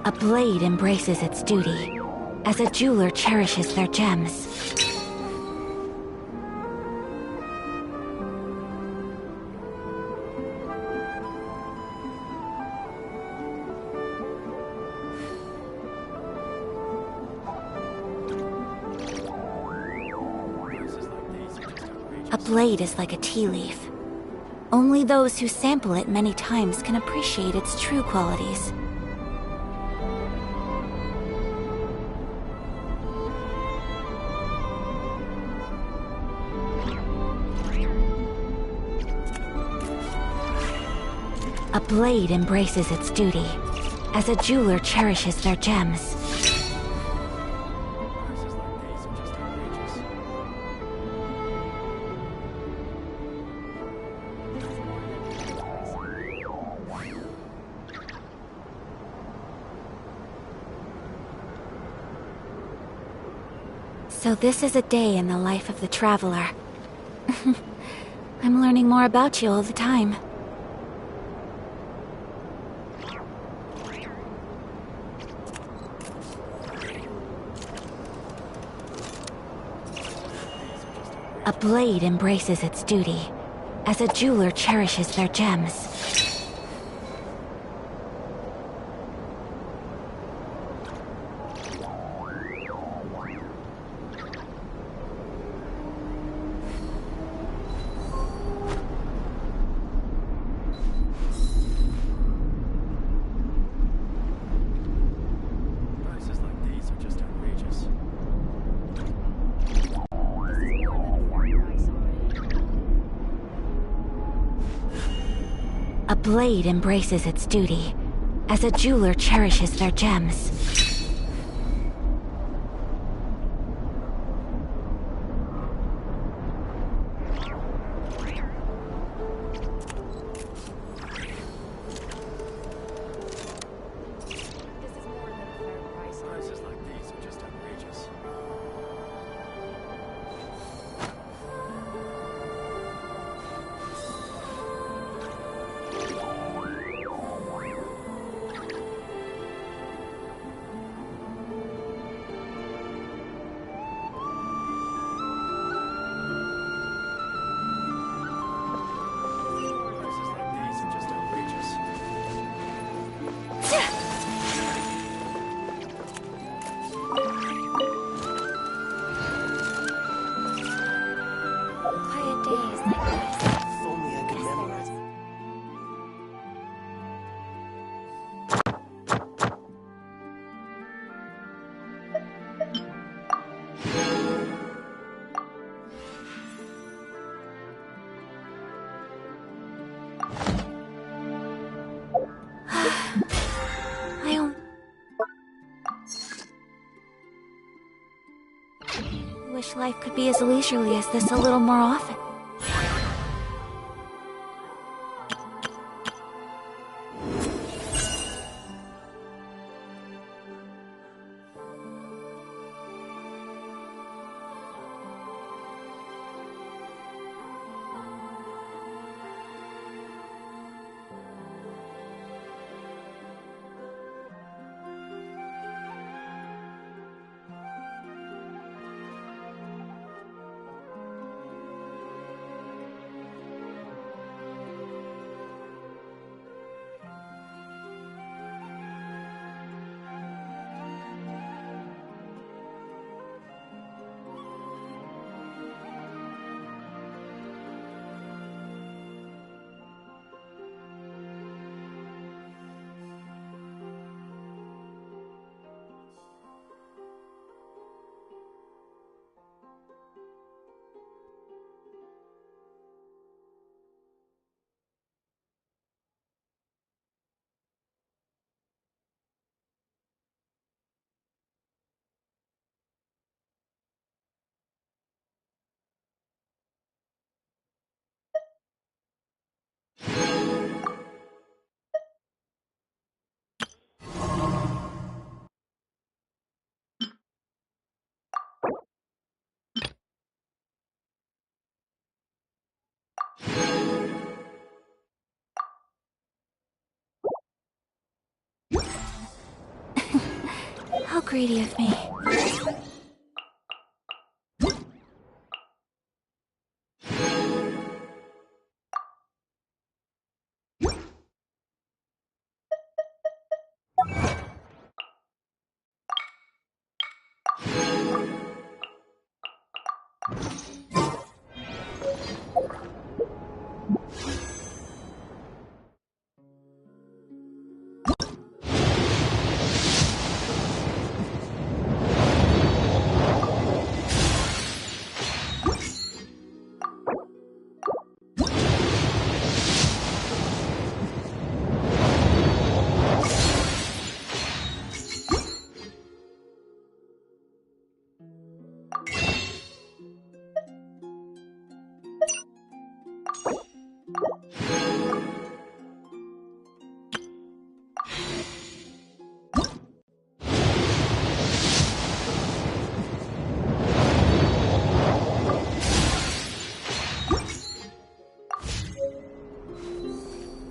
A blade embraces its duty, as a jeweler cherishes their gems. A blade is like a tea leaf. Only those who sample it many times can appreciate its true qualities. A blade embraces its duty, as a jeweler cherishes their gems. So this is a day in the life of the traveler. I'm learning more about you all the time. A blade embraces its duty, as a jeweler cherishes their gems. Prices like these are just outrageous. A blade embraces its duty, as a jeweler cherishes their gems. Prices like these are just outrageous. Prices like these are just outrageous. Quiet days like this. If only I could memorize. I wish life could be as leisurely as this a little more often. greedy of me.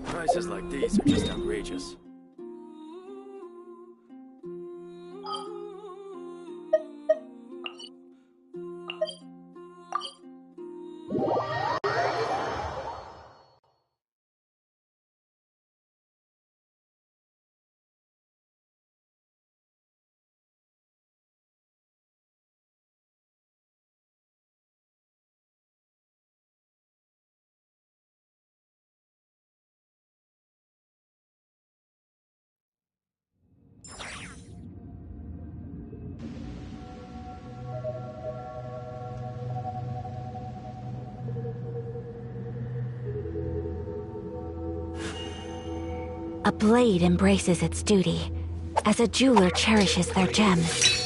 Prices like these are just outrageous. A blade embraces its duty, as a jeweler cherishes their gems.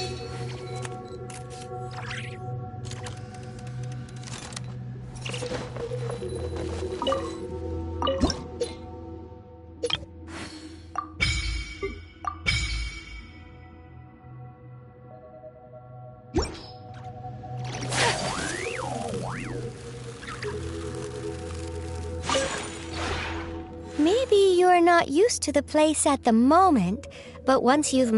Maybe you're not used to the place at the moment, but once you've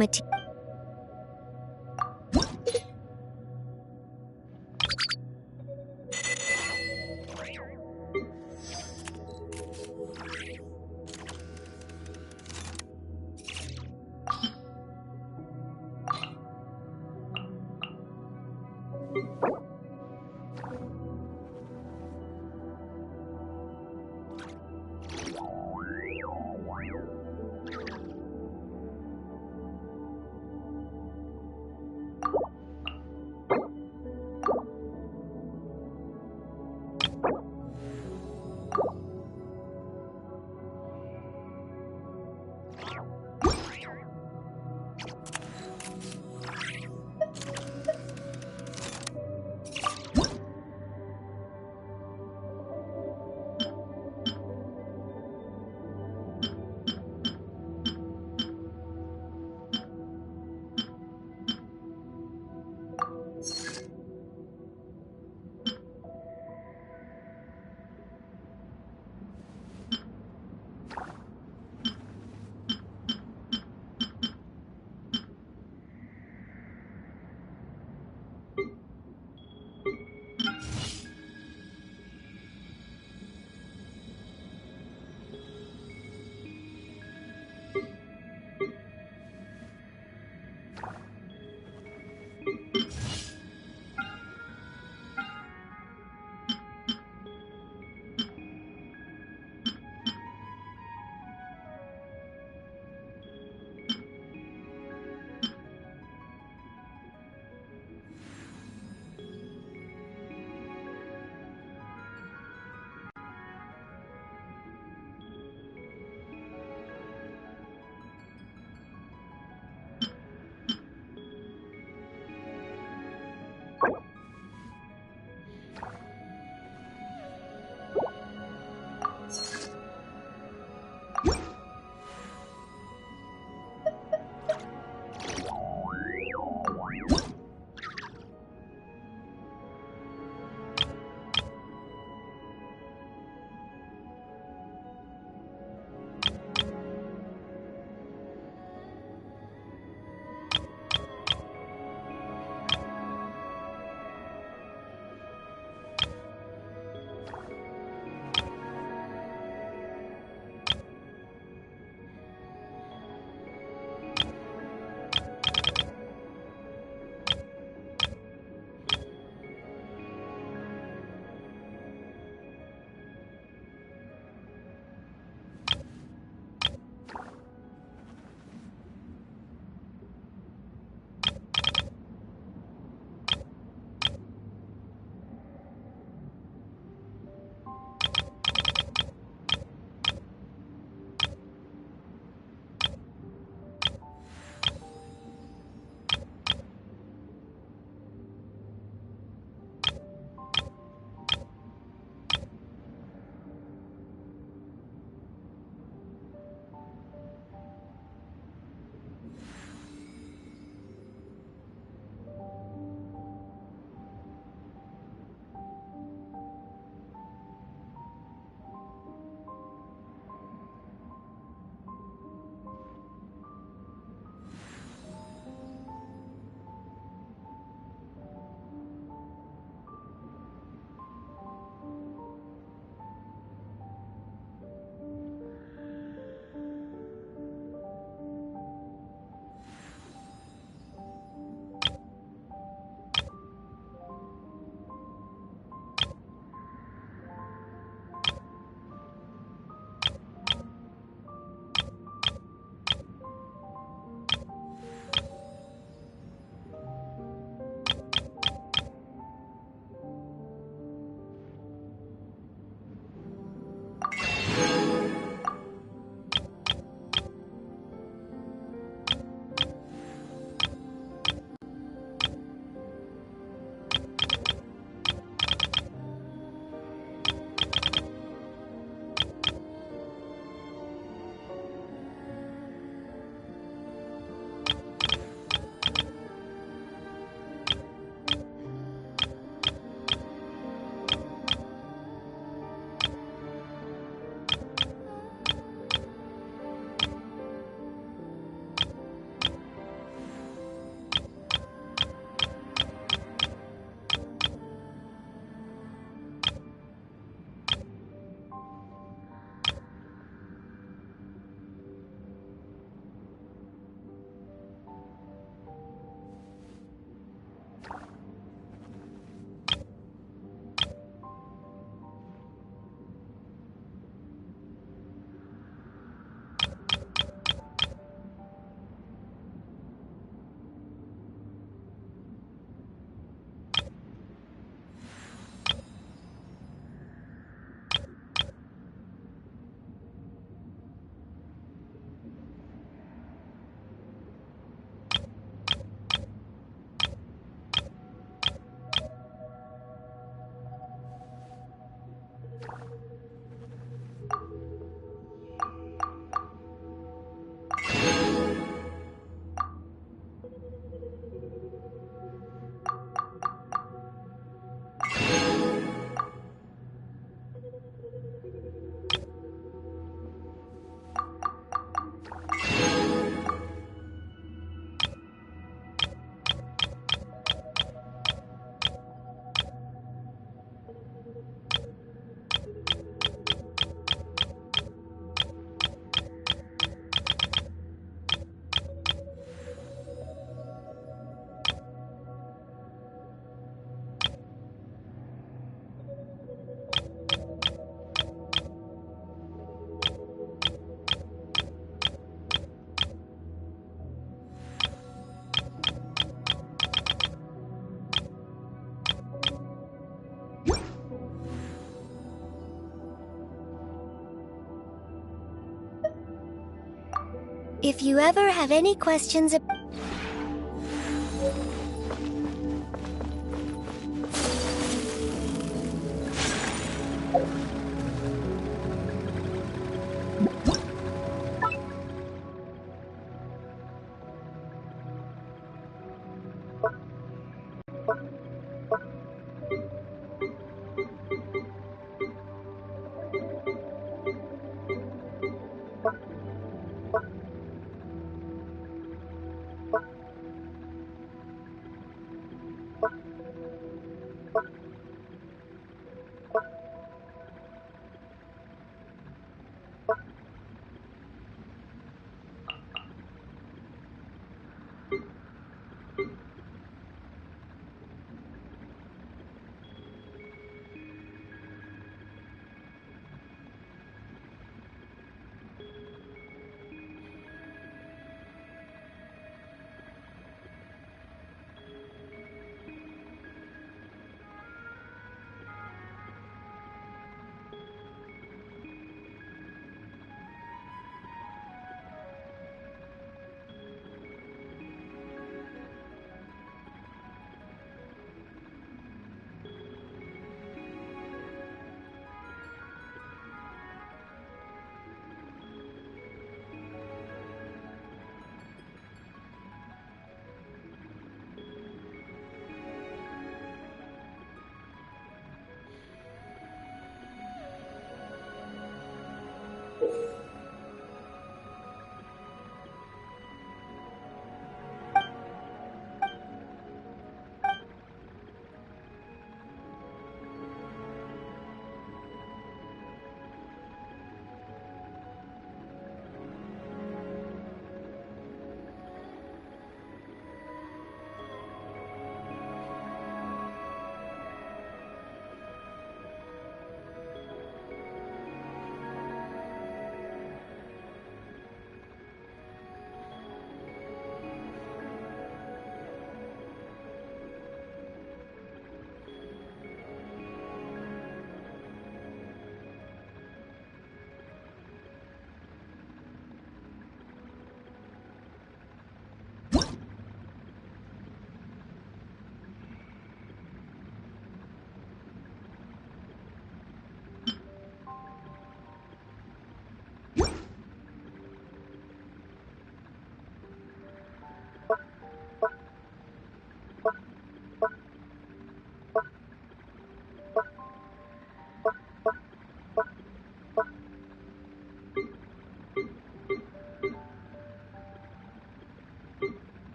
If you ever have any questions about...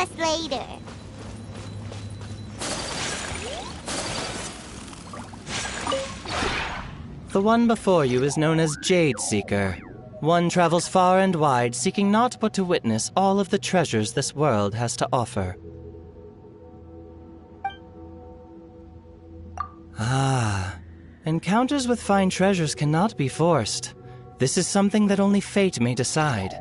us later. The one before you is known as Jade Seeker. One travels far and wide, seeking naught but to witness all of the treasures this world has to offer. Ah, encounters with fine treasures cannot be forced. This is something that only fate may decide.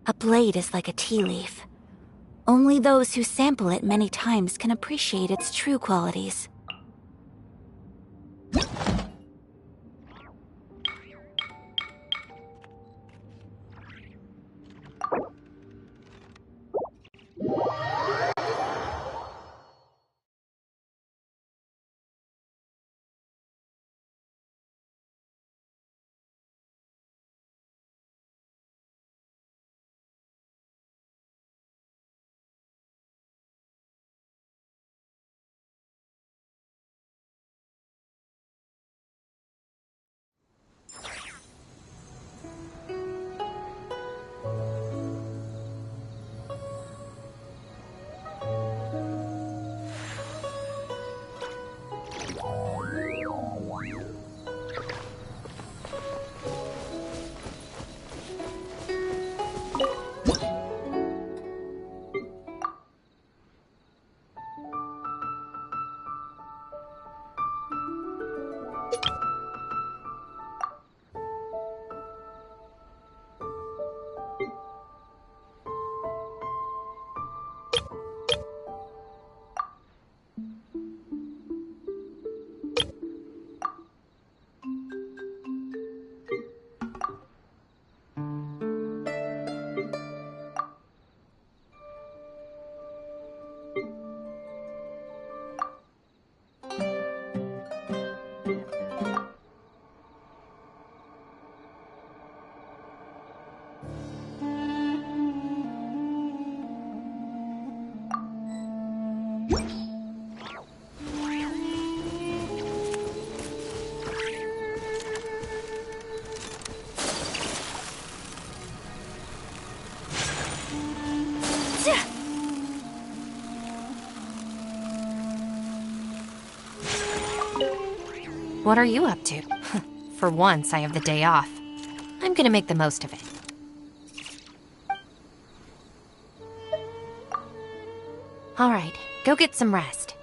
A blade is like a tea leaf. Only those who sample it many times can appreciate its true qualities. What are you up to? For once, I have the day off. I'm gonna make the most of it. Alright, go get some rest.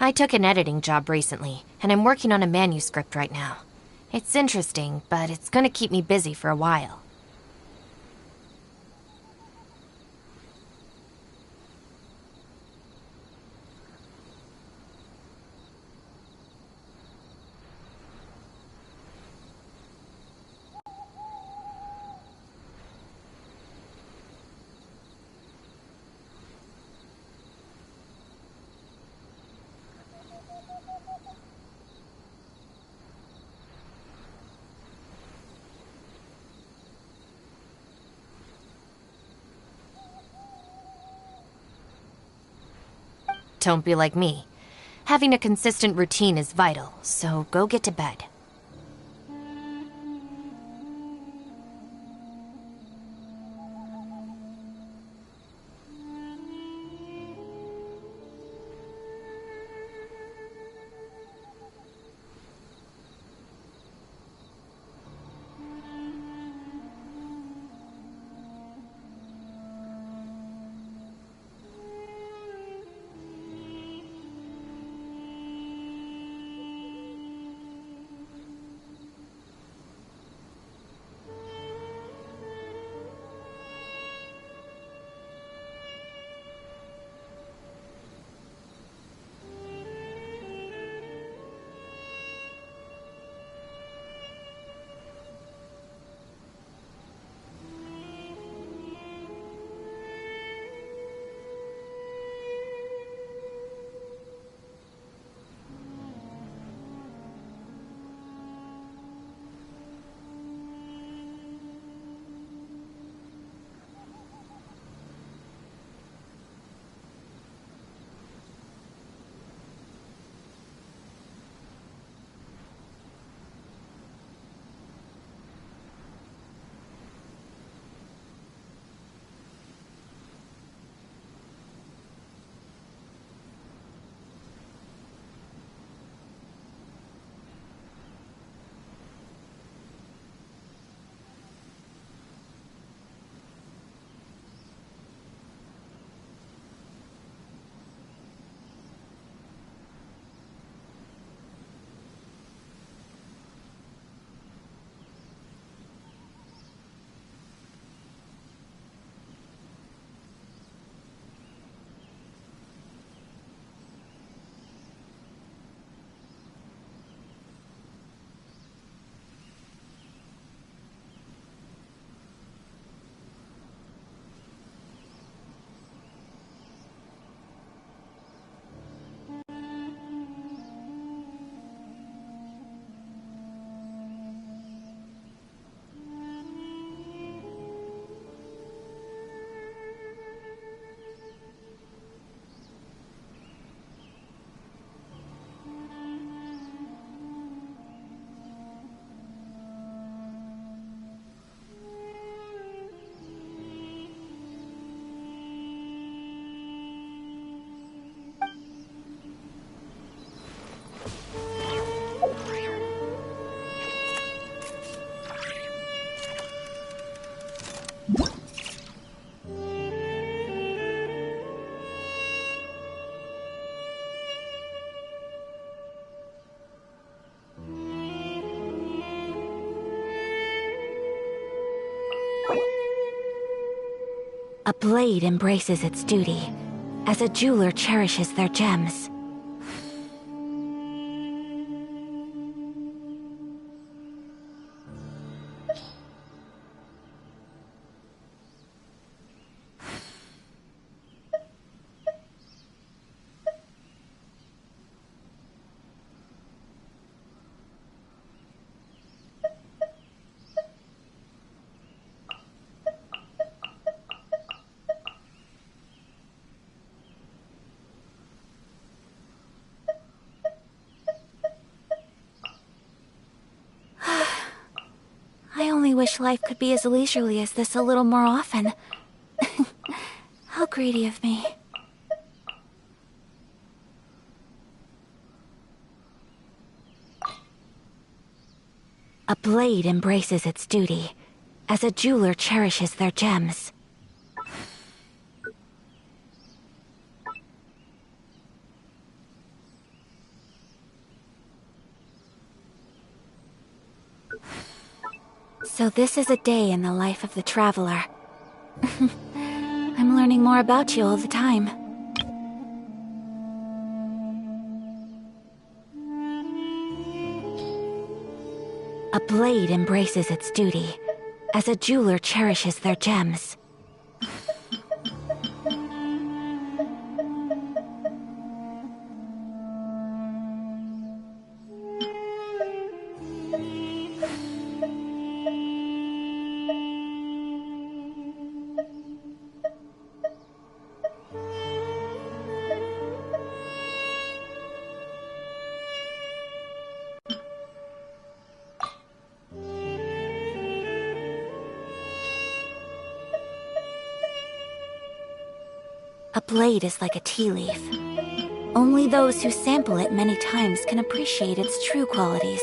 I took an editing job recently, and I'm working on a manuscript right now. It's interesting, but it's gonna keep me busy for a while. Don't be like me. Having a consistent routine is vital, so go get to bed. A blade embraces its duty, as a jeweler cherishes their gems. only wish life could be as leisurely as this a little more often. How greedy of me. A blade embraces its duty, as a jeweler cherishes their gems. So this is a day in the life of the traveler. I'm learning more about you all the time. A blade embraces its duty, as a jeweler cherishes their gems. A blade is like a tea leaf. Only those who sample it many times can appreciate its true qualities.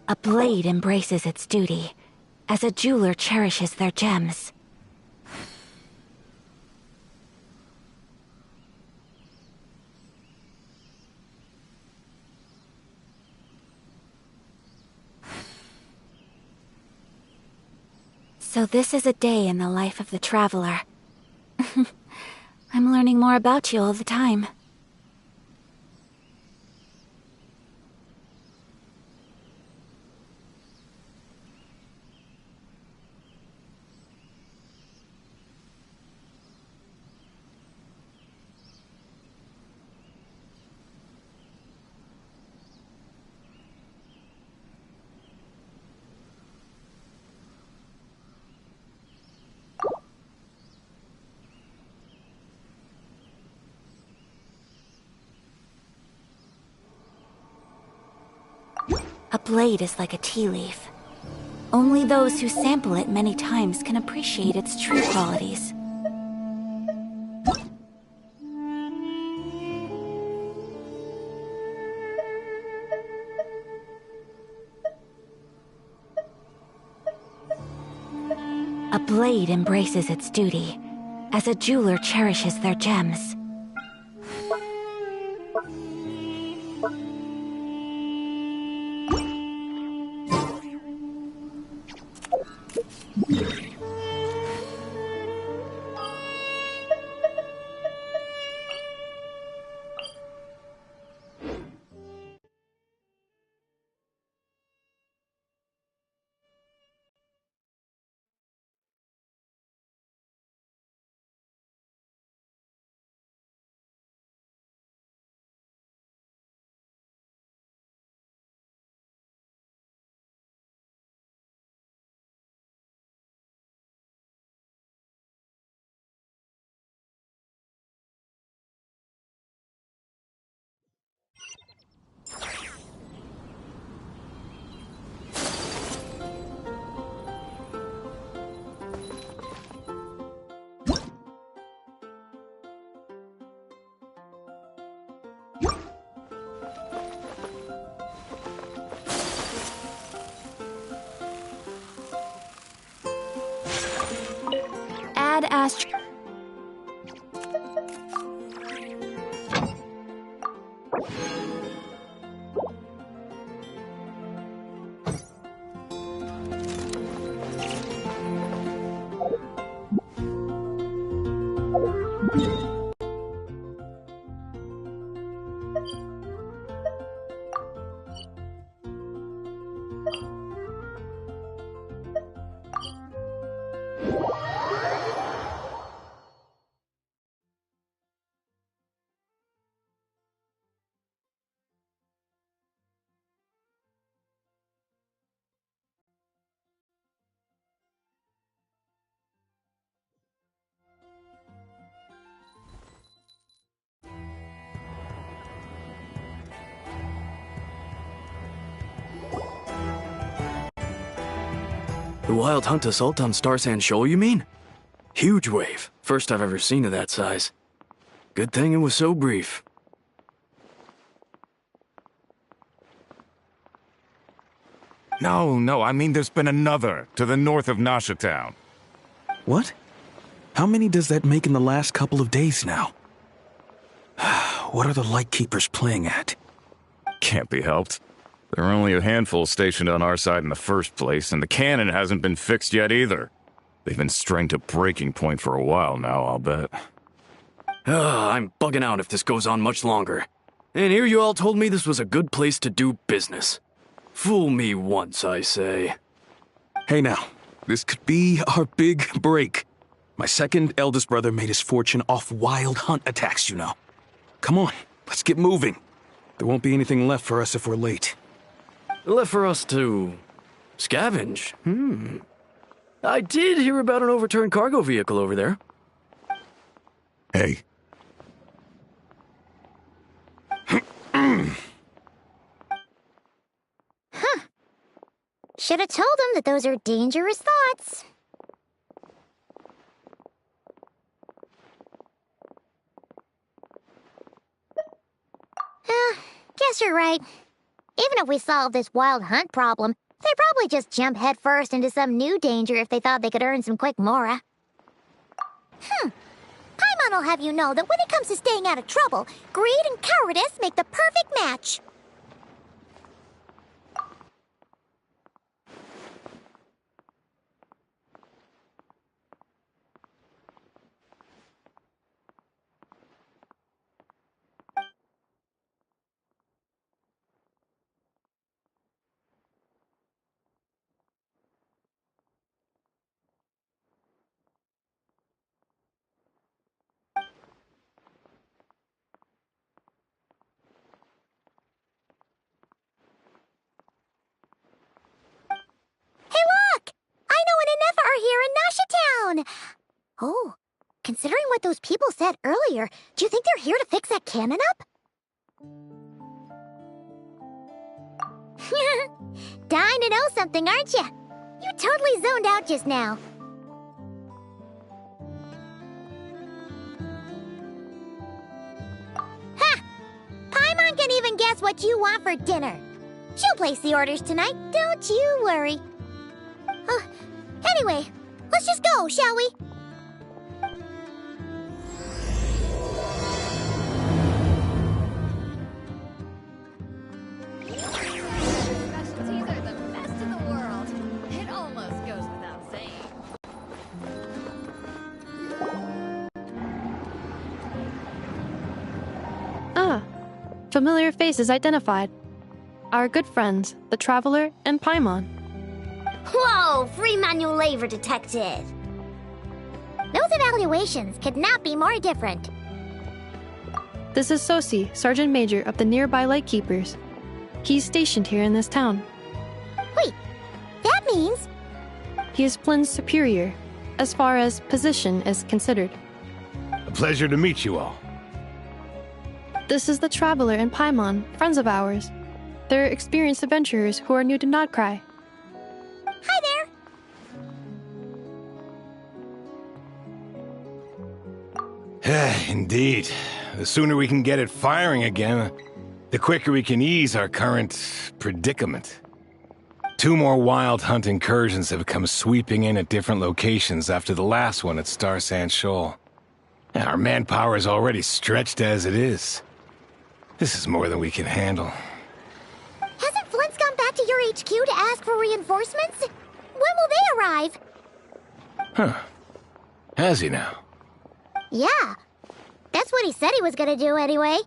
A blade embraces its duty, as a jeweler cherishes their gems. So this is a day in the life of the traveler. I'm learning more about you all the time. A blade is like a tea leaf. Only those who sample it many times can appreciate its true qualities. A blade embraces its duty, as a jeweler cherishes their gems. Add astro... The wild hunt assault on Star Sand Shoal, you mean? Huge wave. First I've ever seen of that size. Good thing it was so brief. No, I mean there's been another to the north of Nasha Town. What? How many does that make in the last couple of days now? What are the Lightkeepers playing at? Can't be helped. There are only a handful stationed on our side in the first place, and the cannon hasn't been fixed yet either. They've been strained to breaking point for a while now, I'll bet. I'm bugging out if this goes on much longer. And here you all told me this was a good place to do business. Fool me once, I say. Hey now, this could be our big break. My second eldest brother made his fortune off wild hunt attacks, you know. Come on, let's get moving. There won't be anything left for us if we're late. Left for us to scavenge. I did hear about an overturned cargo vehicle over there. Hey. Should have told him that those are dangerous thoughts. Guess you're right. Even if we solve this wild hunt problem, they'd probably just jump headfirst into some new danger if they thought they could earn some quick mora. Paimon will have you know that when it comes to staying out of trouble, greed and cowardice make the perfect match. Oh, considering what those people said earlier, do you think they're here to fix that cannon up? Dying to know something, aren't you? You totally zoned out just now. Ha! Paimon can even guess what you want for dinner. She'll place the orders tonight, don't you worry. Anyway, let's just go, shall we? Specialties are the best in the world. It almost goes without saying. Familiar faces identified. Our good friends, the Traveler and Paimon. Whoa! Free manual labor detected! Those evaluations could not be more different. This is Sosi, Sergeant Major of the nearby Lightkeepers. He's stationed here in this town. Wait, that means... He is Flynn's superior, as far as position is considered. A pleasure to meet you all. This is the Traveler and Paimon, friends of ours. They're experienced adventurers who are new to Nodcry. Hi there! Indeed. The sooner we can get it firing again, the quicker we can ease our current predicament. 2 more wild hunt incursions have come sweeping in at different locations after the last one at Star Sand Shoal. Our manpower is already stretched as it is. This is more than we can handle. Hasn't Flint's gone back to your HQ to ask for reinforcements? When will they arrive? Huh. Has he now? Yeah. That's what he said he was gonna do anyway.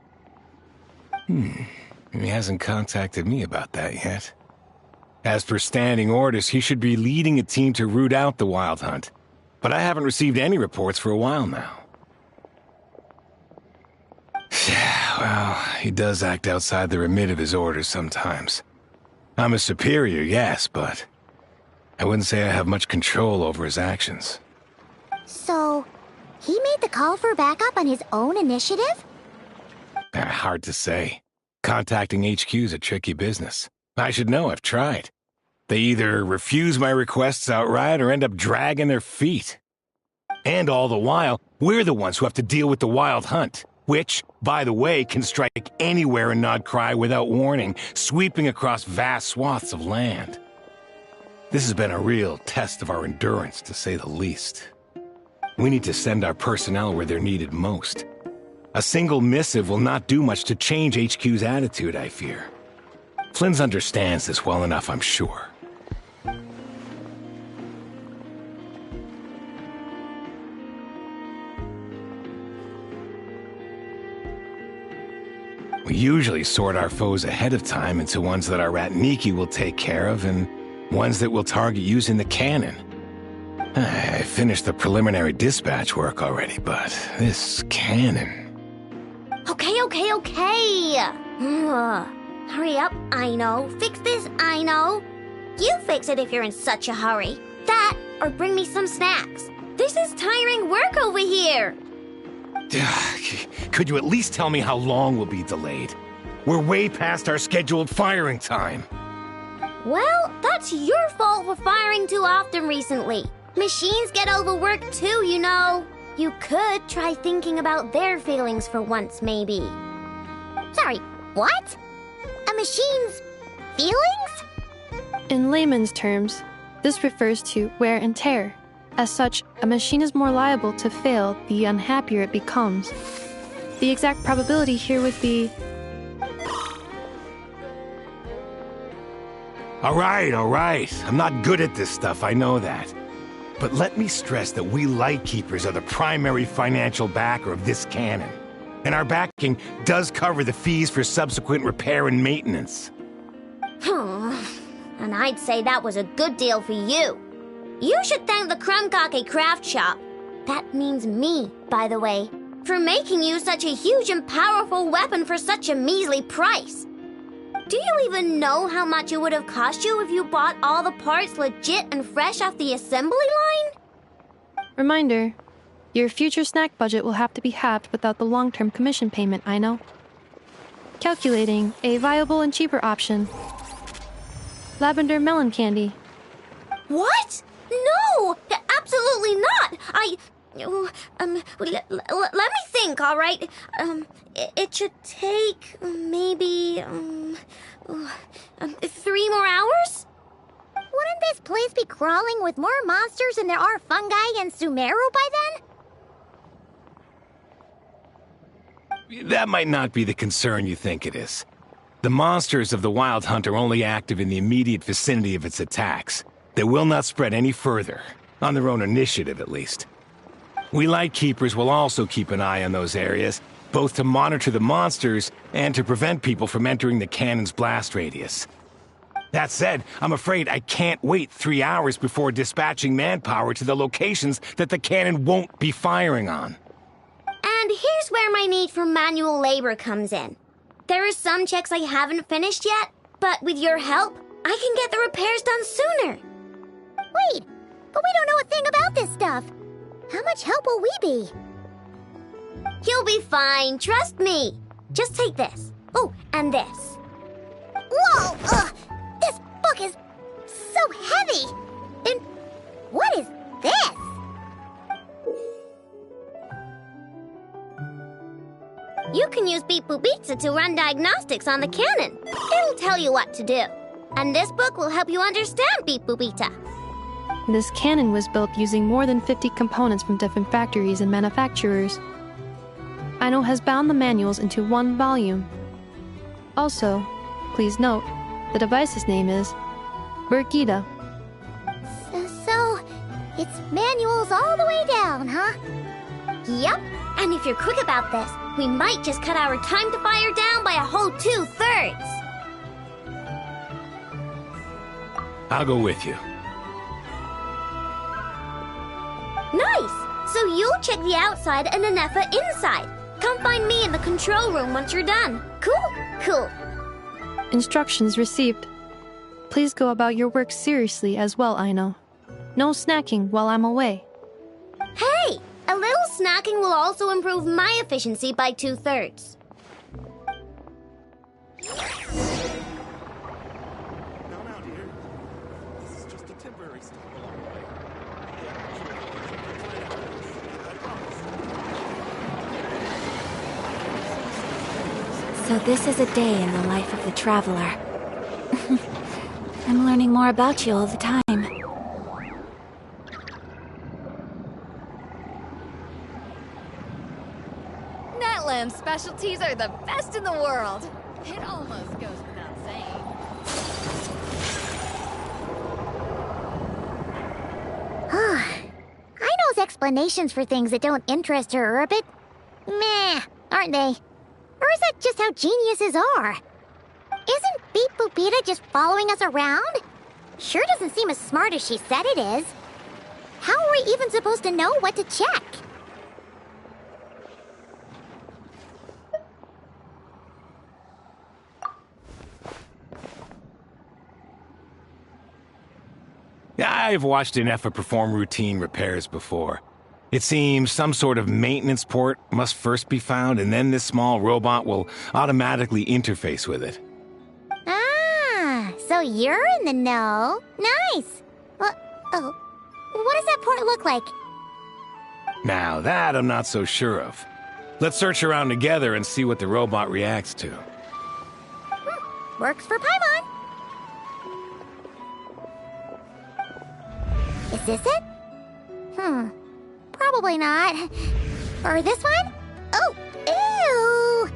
He hasn't contacted me about that yet. As per standing orders, he should be leading a team to root out the wild hunt. But I haven't received any reports for a while now. Well, he does act outside the remit of his orders sometimes. I'm a superior, yes, but I wouldn't say I have much control over his actions. So, he made the call for backup on his own initiative? Hard to say. Contacting HQ is a tricky business. I should know, I've tried. They either refuse my requests outright or end up dragging their feet. And all the while, we're the ones who have to deal with the wild hunt, which, by the way, can strike anywhere in Nodcry without warning, sweeping across vast swaths of land. This has been a real test of our endurance, to say the least. We need to send our personnel where they're needed most. A single missive will not do much to change HQ's attitude, I fear. Flynn's understands this well enough, I'm sure. We usually sort our foes ahead of time into ones that our rat Niki will take care of and ones that we'll target using the cannon. I finished the preliminary dispatch work already, but this cannon... Okay. Hurry up, I know. Fix this, I know. You fix it if you're in such a hurry. That, or bring me some snacks. This is tiring work over here. Could you at least tell me how long we'll be delayed? We're way past our scheduled firing time. Well, that's your fault for firing too often recently. Machines get overworked too, you know. You could try thinking about their feelings for once, maybe. Sorry, what? A machine's feelings? In layman's terms, this refers to wear and tear. As such, a machine is more liable to fail the unhappier it becomes. The exact probability here would be... All right. I'm not good at this stuff, I know that. But let me stress that we Lightkeepers are the primary financial backer of this cannon. And our backing does cover the fees for subsequent repair and maintenance. And I'd say that was a good deal for you. You should thank the Krumkake craft shop. That means me, by the way, for making you such a huge and powerful weapon for such a measly price. Do you even know how much it would have cost you if you bought all the parts legit and fresh off the assembly line? Reminder, your future snack budget will have to be halved without the long-term commission payment, I know. Calculating a viable and cheaper option. Lavender melon candy. What? No! Absolutely not! Let me think, all right? It should take maybe 3 more hours? Wouldn't this place be crawling with more monsters than there are fungi and Sumeru by then? That might not be the concern you think it is. The monsters of the Wild Hunt are only active in the immediate vicinity of its attacks. They will not spread any further, on their own initiative at least. We Lightkeepers will also keep an eye on those areas, both to monitor the monsters and to prevent people from entering the cannon's blast radius. That said, I'm afraid I can't wait 3 hours before dispatching manpower to the locations that the cannon won't be firing on. And here's where my need for manual labor comes in. There are some checks I haven't finished yet, but with your help, I can get the repairs done sooner. Wait, but we don't know a thing about this stuff. How much help will we be? You'll be fine, trust me. Just take this. Oh, and this. Whoa! This book is so heavy! And what is this? You can use Beep Boop Pizza to run diagnostics on the cannon. It'll tell you what to do. And this book will help you understand Beep Boop Pizza. This cannon was built using more than 50 components from different factories and manufacturers. Aino has bound the manuals into one volume. Also, please note, the device's name is Burkida. So, it's manuals all the way down, huh? Yep, and if you're quick about this, we might just cut our time to fire down by a whole 2/3. I'll go with you. Nice! So you'll check the outside and Anefa inside. Come find me in the control room once you're done. Cool. Instructions received. Please go about your work seriously as well, Aino. No snacking while I'm away. Hey! A little snacking will also improve my efficiency by 2/3. So this is a day in the life of the traveler. I'm learning more about you all the time. Natlam specialties are the best in the world. It almost goes without saying. Aino's explanations for things that don't interest her are a bit meh, aren't they? Or is that just how geniuses are? Isn't Beep Boopita just following us around? Sure doesn't seem as smart as she said it is. How are we even supposed to know what to check? I've watched an Effa perform routine repairs before. It seems some sort of maintenance port must first be found, and then this small robot will automatically interface with it. Ah, so you're in the know. Nice. What does that port look like? Now that I'm not so sure of. Let's search around together and see what the robot reacts to. Works for Paimon. Is this it? Probably not. Or this one? Oh, ew!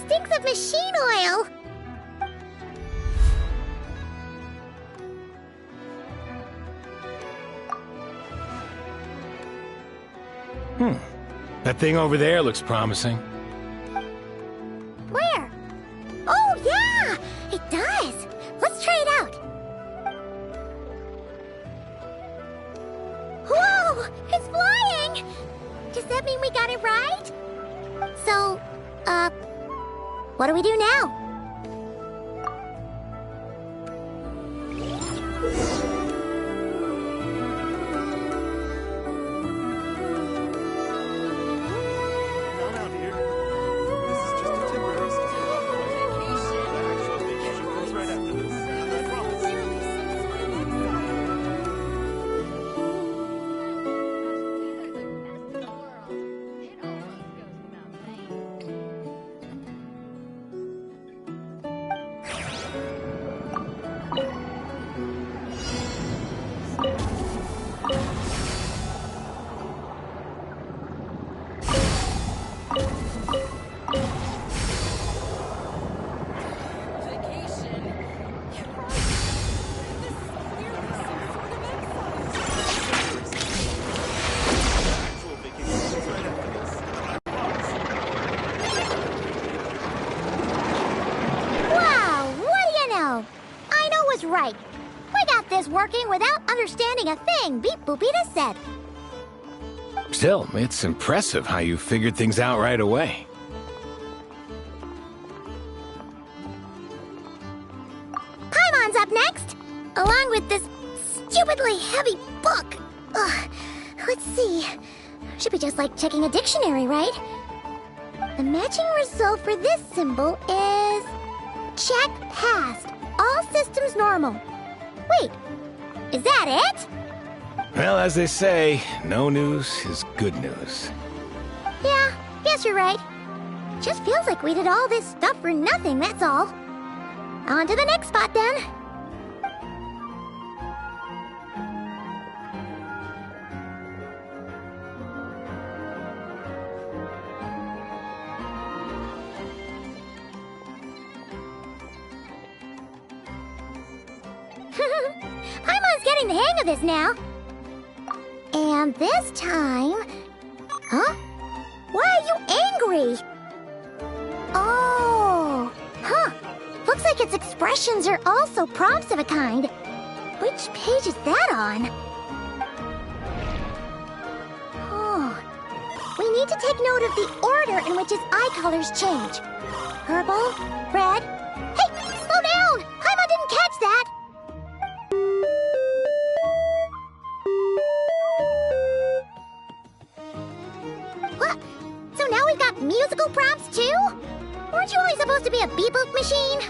Stinks of machine oil! That thing over there looks promising. Where? Oh, yeah! It does! Let's try it out! Whoa! It's flying! Does that mean we got it right? So, what do we do now? Right. We got this working without understanding a thing Beep Boopita said. Still, it's impressive how you figured things out right away. Paimon's up next, along with this stupidly heavy book. Ugh. Let's see. Should be just like checking a dictionary, right? The matching result for this symbol is... check passed. All systems normal. Wait, is that it? Well, as they say, no news is good news. Yeah, guess you're right. Just feels like we did all this stuff for nothing, that's all. On to the next spot, then. Paimon's getting the hang of this now. And this time... Huh? Why are you angry? Oh, huh. Looks like its expressions are also prompts of a kind. Which page is that on? Oh. We need to take note of the order in which his eye colors change. Purple, red... Hey, slow down! Paimon didn't catch that! What? So now we've got musical prompts too? Weren't you only supposed to be a bebook machine?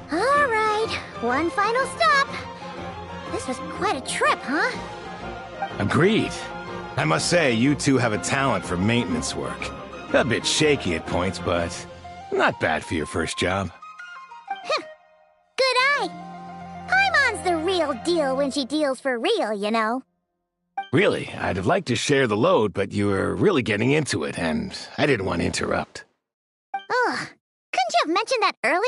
Huh? One final stop. This was quite a trip, huh? Agreed. I must say, you two have a talent for maintenance work. A bit shaky at points, but not bad for your first job. Good eye. Paimon's the real deal when she deals for real, you know. Really, I'd have liked to share the load, but you were really getting into it, and I didn't want to interrupt. Ugh. Couldn't you have mentioned that earlier?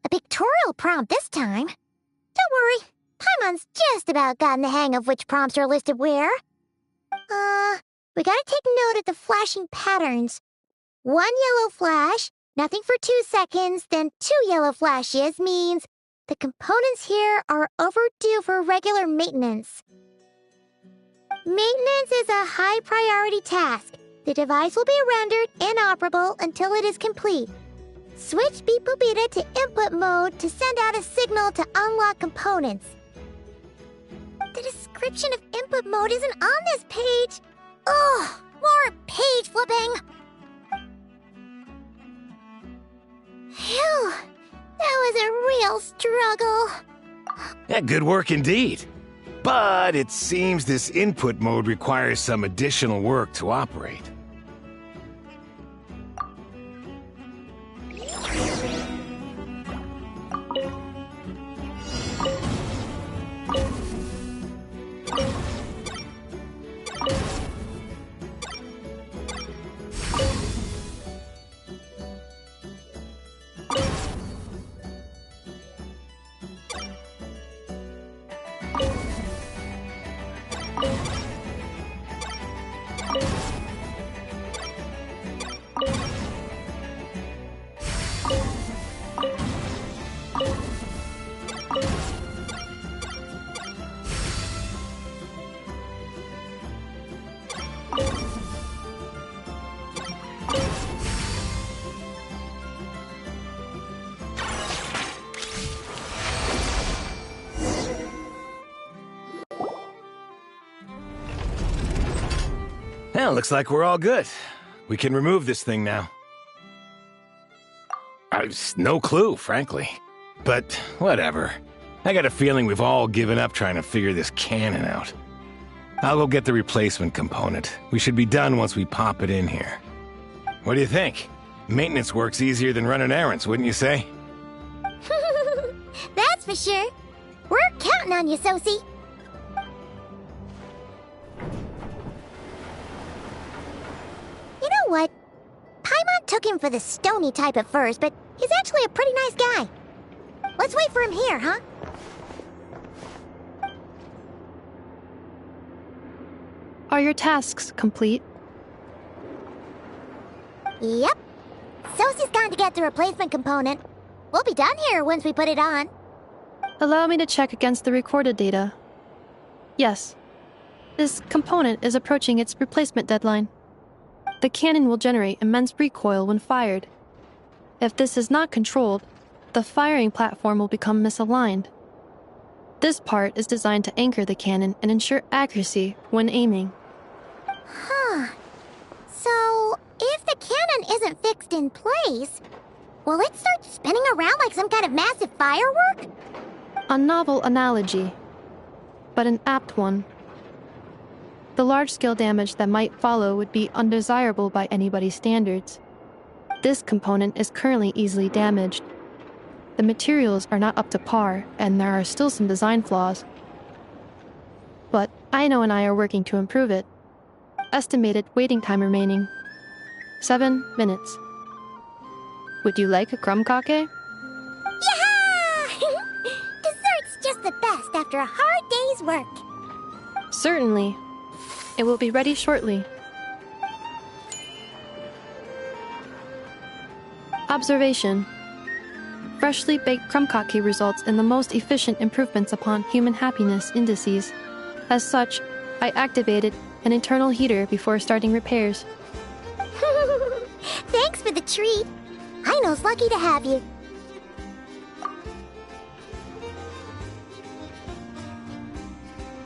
A pictorial prompt this time. Don't worry, Paimon's just about gotten the hang of which prompts are listed where. We gotta take note of the flashing patterns. 1 yellow flash, nothing for 2 seconds, then 2 yellow flashes means the components here are overdue for regular maintenance. Maintenance is a high priority task. The device will be rendered inoperable until it is complete. Switch bable to input mode to send out a signal to unlock components. The description of input mode isn't on this page. Ugh, more page flipping. Phew, that was a real struggle. Yeah, good work indeed. But it seems this input mode requires some additional work to operate. Well, looks like we're all good. We can remove this thing now. I've no clue, frankly. But whatever. I got a feeling we've all given up trying to figure this cannon out. I'll go get the replacement component. We should be done once we pop it in here. What do you think? Maintenance work's easier than running errands, wouldn't you say? That's for sure. We're counting on you, Sosie. You know what? Paimon took him for the stony type at first, but he's actually a pretty nice guy. Let's wait for him here, huh? Are your tasks complete? Yep. Sosie's gone to get the replacement component. We'll be done here once we put it on. Allow me to check against the recorded data. Yes. This component is approaching its replacement deadline. The cannon will generate immense recoil when fired. If this is not controlled, the firing platform will become misaligned. This part is designed to anchor the cannon and ensure accuracy when aiming. Huh. So, if the cannon isn't fixed in place, will it start spinning around like some kind of massive firework? A novel analogy, but an apt one. The large-scale damage that might follow would be undesirable by anybody's standards. This component is currently easily damaged. The materials are not up to par, and there are still some design flaws. But Aino and I are working to improve it. Estimated waiting time remaining: 7 minutes. Would you like a crumb cake? Yeah! Dessert's just the best after a hard day's work. Certainly. It will be ready shortly. Observation. Freshly baked krumkake results in the most efficient improvements upon human happiness indices. As such, I activated an internal heater before starting repairs. Thanks for the treat. Aino's lucky to have you.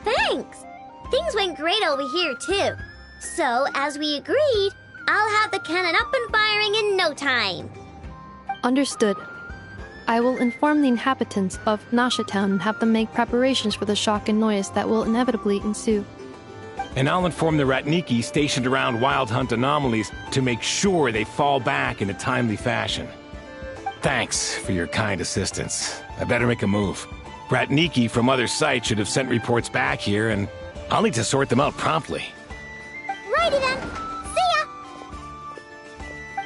Thanks! Things went great over here, too. So, as we agreed, I'll have the cannon up and firing in no time. Understood. I will inform the inhabitants of Nasha Town and have them make preparations for the shock and noise that will inevitably ensue. And I'll inform the Ratniki stationed around Wild Hunt anomalies to make sure they fall back in a timely fashion. Thanks for your kind assistance. I better make a move. Ratniki from other sites should have sent reports back here, and I'll need to sort them out promptly. Righty then. See ya!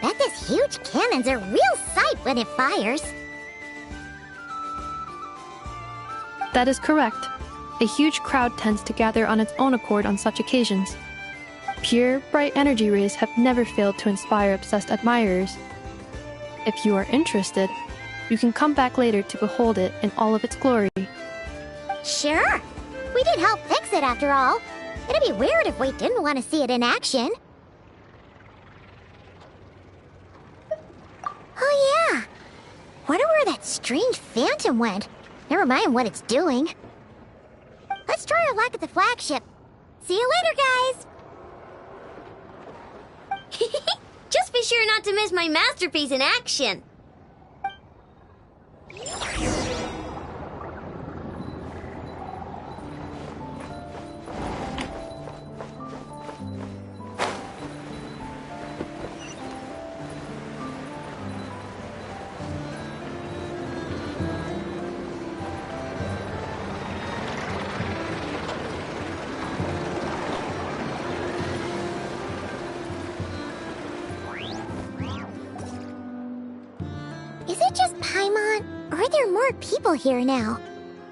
Bet this huge cannon's a real sight when it fires. That is correct. A huge crowd tends to gather on its own accord on such occasions. Pure, bright energy rays have never failed to inspire obsessed admirers. If you are interested, you can come back later to behold it in all of its glory. Sure. We did help fix it after all. It'd be weird if we didn't want to see it in action. Oh yeah. Wonder where that strange phantom went. Never mind what it's doing. Let's try our luck at the flagship. See you later, guys! Just be sure not to miss my masterpiece in action. Is it just Paimon, or are there more people here now?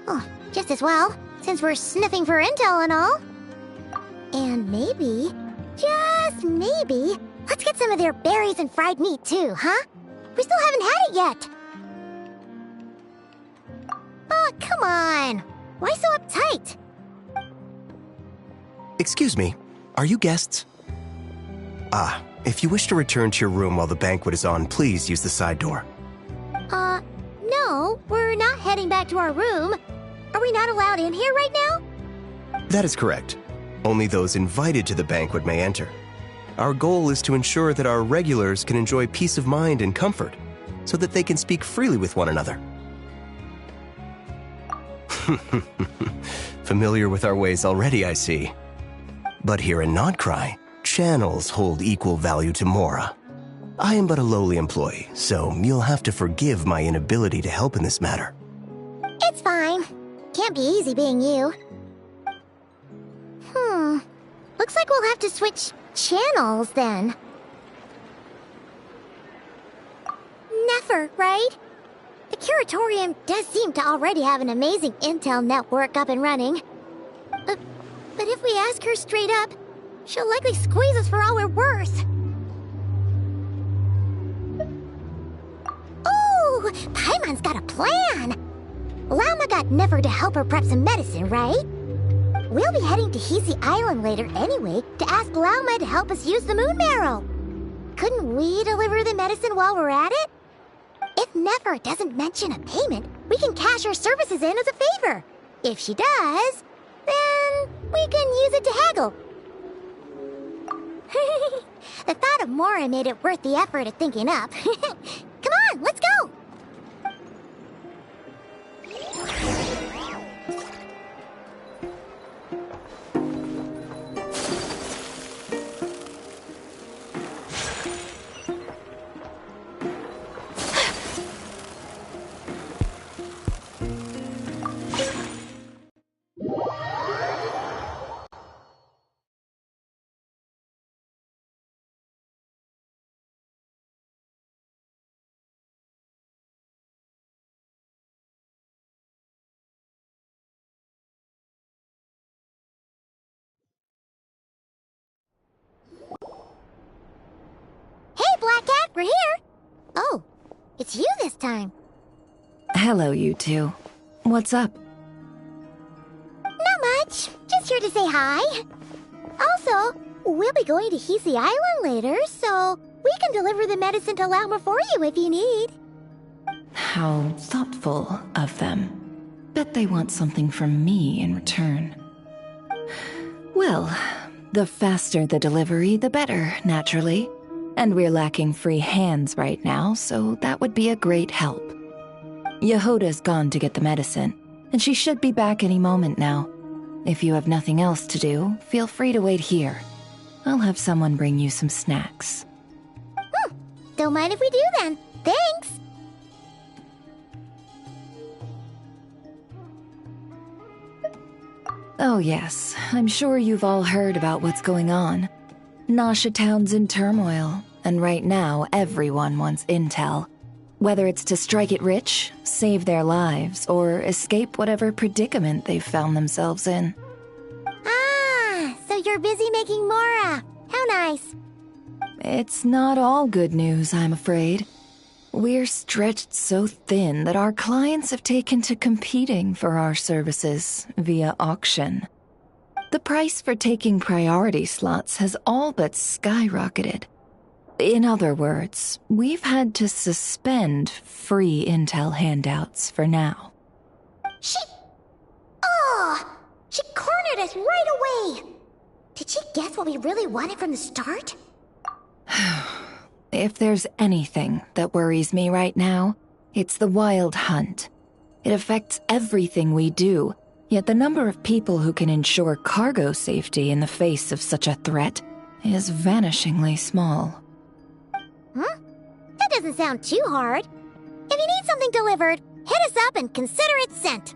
Oh, just as well, since we're sniffing for intel and all. And maybe, just maybe, let's get some of their berries and fried meat too, huh? We still haven't had it yet. Oh, come on. Why so uptight? Excuse me, are you guests? Ah, if you wish to return to your room while the banquet is on, please use the side door. No, we're not heading back to our room. Are we not allowed in here right now? That is correct. Only those invited to the banquet may enter. Our goal is to ensure that our regulars can enjoy peace of mind and comfort, so that they can speak freely with one another. Familiar with our ways already, I see. But here in Nodcry, channels hold equal value to Mora. I am but a lowly employee, so you'll have to forgive my inability to help in this matter. It's fine. Can't be easy being you. Looks like we'll have to switch channels then. Never, right? The Curatorium does seem to already have an amazing intel network up and running. But if we ask her straight up, she'll likely squeeze us for all we're worth. Ooh, Paimon's got a plan! Llama got Never to help her prep some medicine, right? We'll be heading to Hisi Island later anyway to ask Llama to help us use the moon marrow. Couldn't we deliver the medicine while we're at it? If Never doesn't mention a payment, we can cash our services in as a favor. If she does, then we can use it to haggle. The thought of Mora made it worth the effort of thinking up. Come on, let's go! We're here. Oh, it's you this time. Hello, you two. What's up? Not much. Just here to say hi. Also, we'll be going to Hisi Island later, so we can deliver the medicine to Lauma for you if you need. How thoughtful of them. Bet they want something from me in return. Well, the faster the delivery, the better, naturally. And we're lacking free hands right now, so that would be a great help. Yehoda's gone to get the medicine, and she should be back any moment now. If you have nothing else to do, feel free to wait here. I'll have someone bring you some snacks. Don't mind if we do then. Thanks. Oh yes, I'm sure you've all heard about what's going on. Nasha Town's in turmoil, and right now everyone wants intel. Whether it's to strike it rich, save their lives, or escape whatever predicament they've found themselves in. Ah, so you're busy making Mora. How nice. It's not all good news, I'm afraid. We're stretched so thin that our clients have taken to competing for our services via auction. The price for taking priority slots has all but skyrocketed. In other words, we've had to suspend free intel handouts for now. She cornered us right away. Did she guess what we really wanted from the start? If there's anything that worries me right now, it's the wild hunt. It affects everything we do, yet the number of people who can ensure cargo safety in the face of such a threat is vanishingly small. Huh? That doesn't sound too hard. If you need something delivered, hit us up and consider it sent.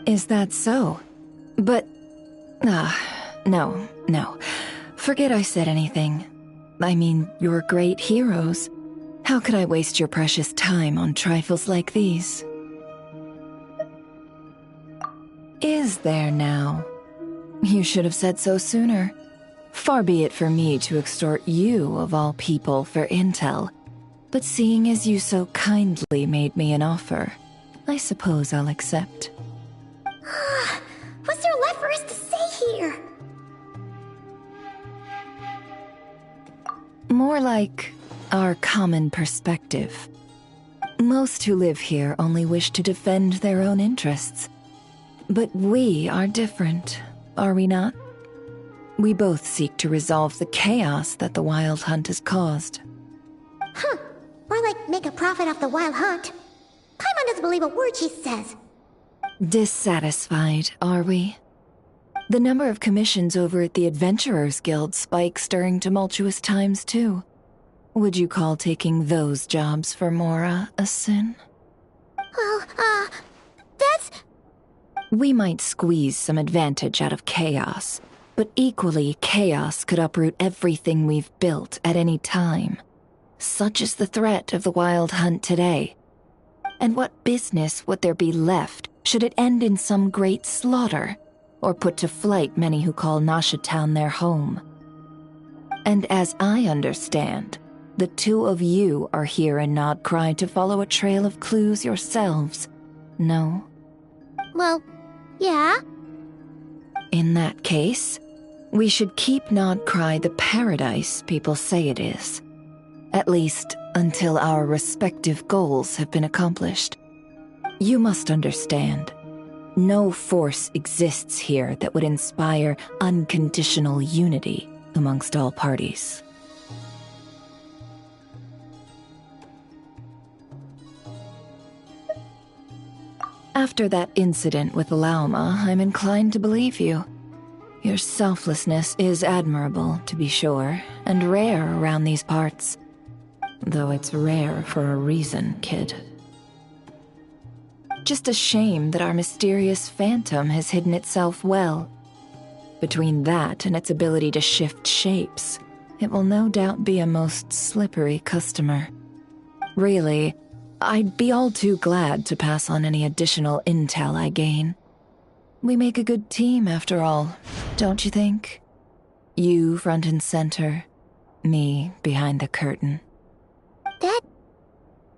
Is that so? But... no. Forget I said anything. I mean, you're great heroes. How could I waste your precious time on trifles like these? Is there now? You should have said so sooner. Far be it for me to extort you, of all people, for intel. But seeing as you so kindly made me an offer, I suppose I'll accept. What's there left for us to say here? More like our common perspective. Most who live here only wish to defend their own interests. But we are different, are we not? We both seek to resolve the chaos that the Wild Hunt has caused. Or like make a profit off the Wild Hunt. Paimon doesn't believe a word she says. Dissatisfied, are we? The number of commissions over at the Adventurers Guild spikes during tumultuous times, too. Would you call taking those jobs for Mora a sin? Well, that's... We might squeeze some advantage out of chaos, but equally, chaos could uproot everything we've built at any time. Such is the threat of the Wild Hunt today. And what business would there be left should it end in some great slaughter, or put to flight many who call Nasha Town their home? And as I understand, the two of you are here in Nodcry to follow a trail of clues yourselves, no? Well, yeah. In that case, we should keep Nodcry the paradise people say it is. At least, until our respective goals have been accomplished. You must understand, no force exists here that would inspire unconditional unity amongst all parties. After that incident with Lauma, I'm inclined to believe you. Your selflessness is admirable, to be sure, and rare around these parts. Though it's rare for a reason, kid. Just a shame that our mysterious phantom has hidden itself well. Between that and its ability to shift shapes, it will no doubt be a most slippery customer. Really, I'd be all too glad to pass on any additional intel I gain. We make a good team, after all, don't you think? You front and center, me behind the curtain. That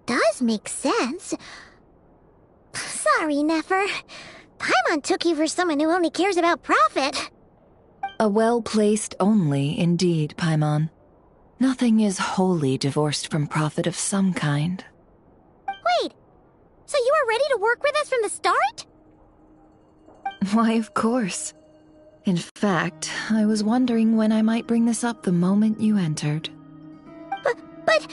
does make sense. Sorry, Nefer. Paimon took you for someone who only cares about profit. A well-placed only, indeed, Paimon. Nothing is wholly divorced from profit of some kind. Wait, so you were ready to work with us from the start? Why, of course. In fact, I was wondering when I might bring this up the moment you entered. But...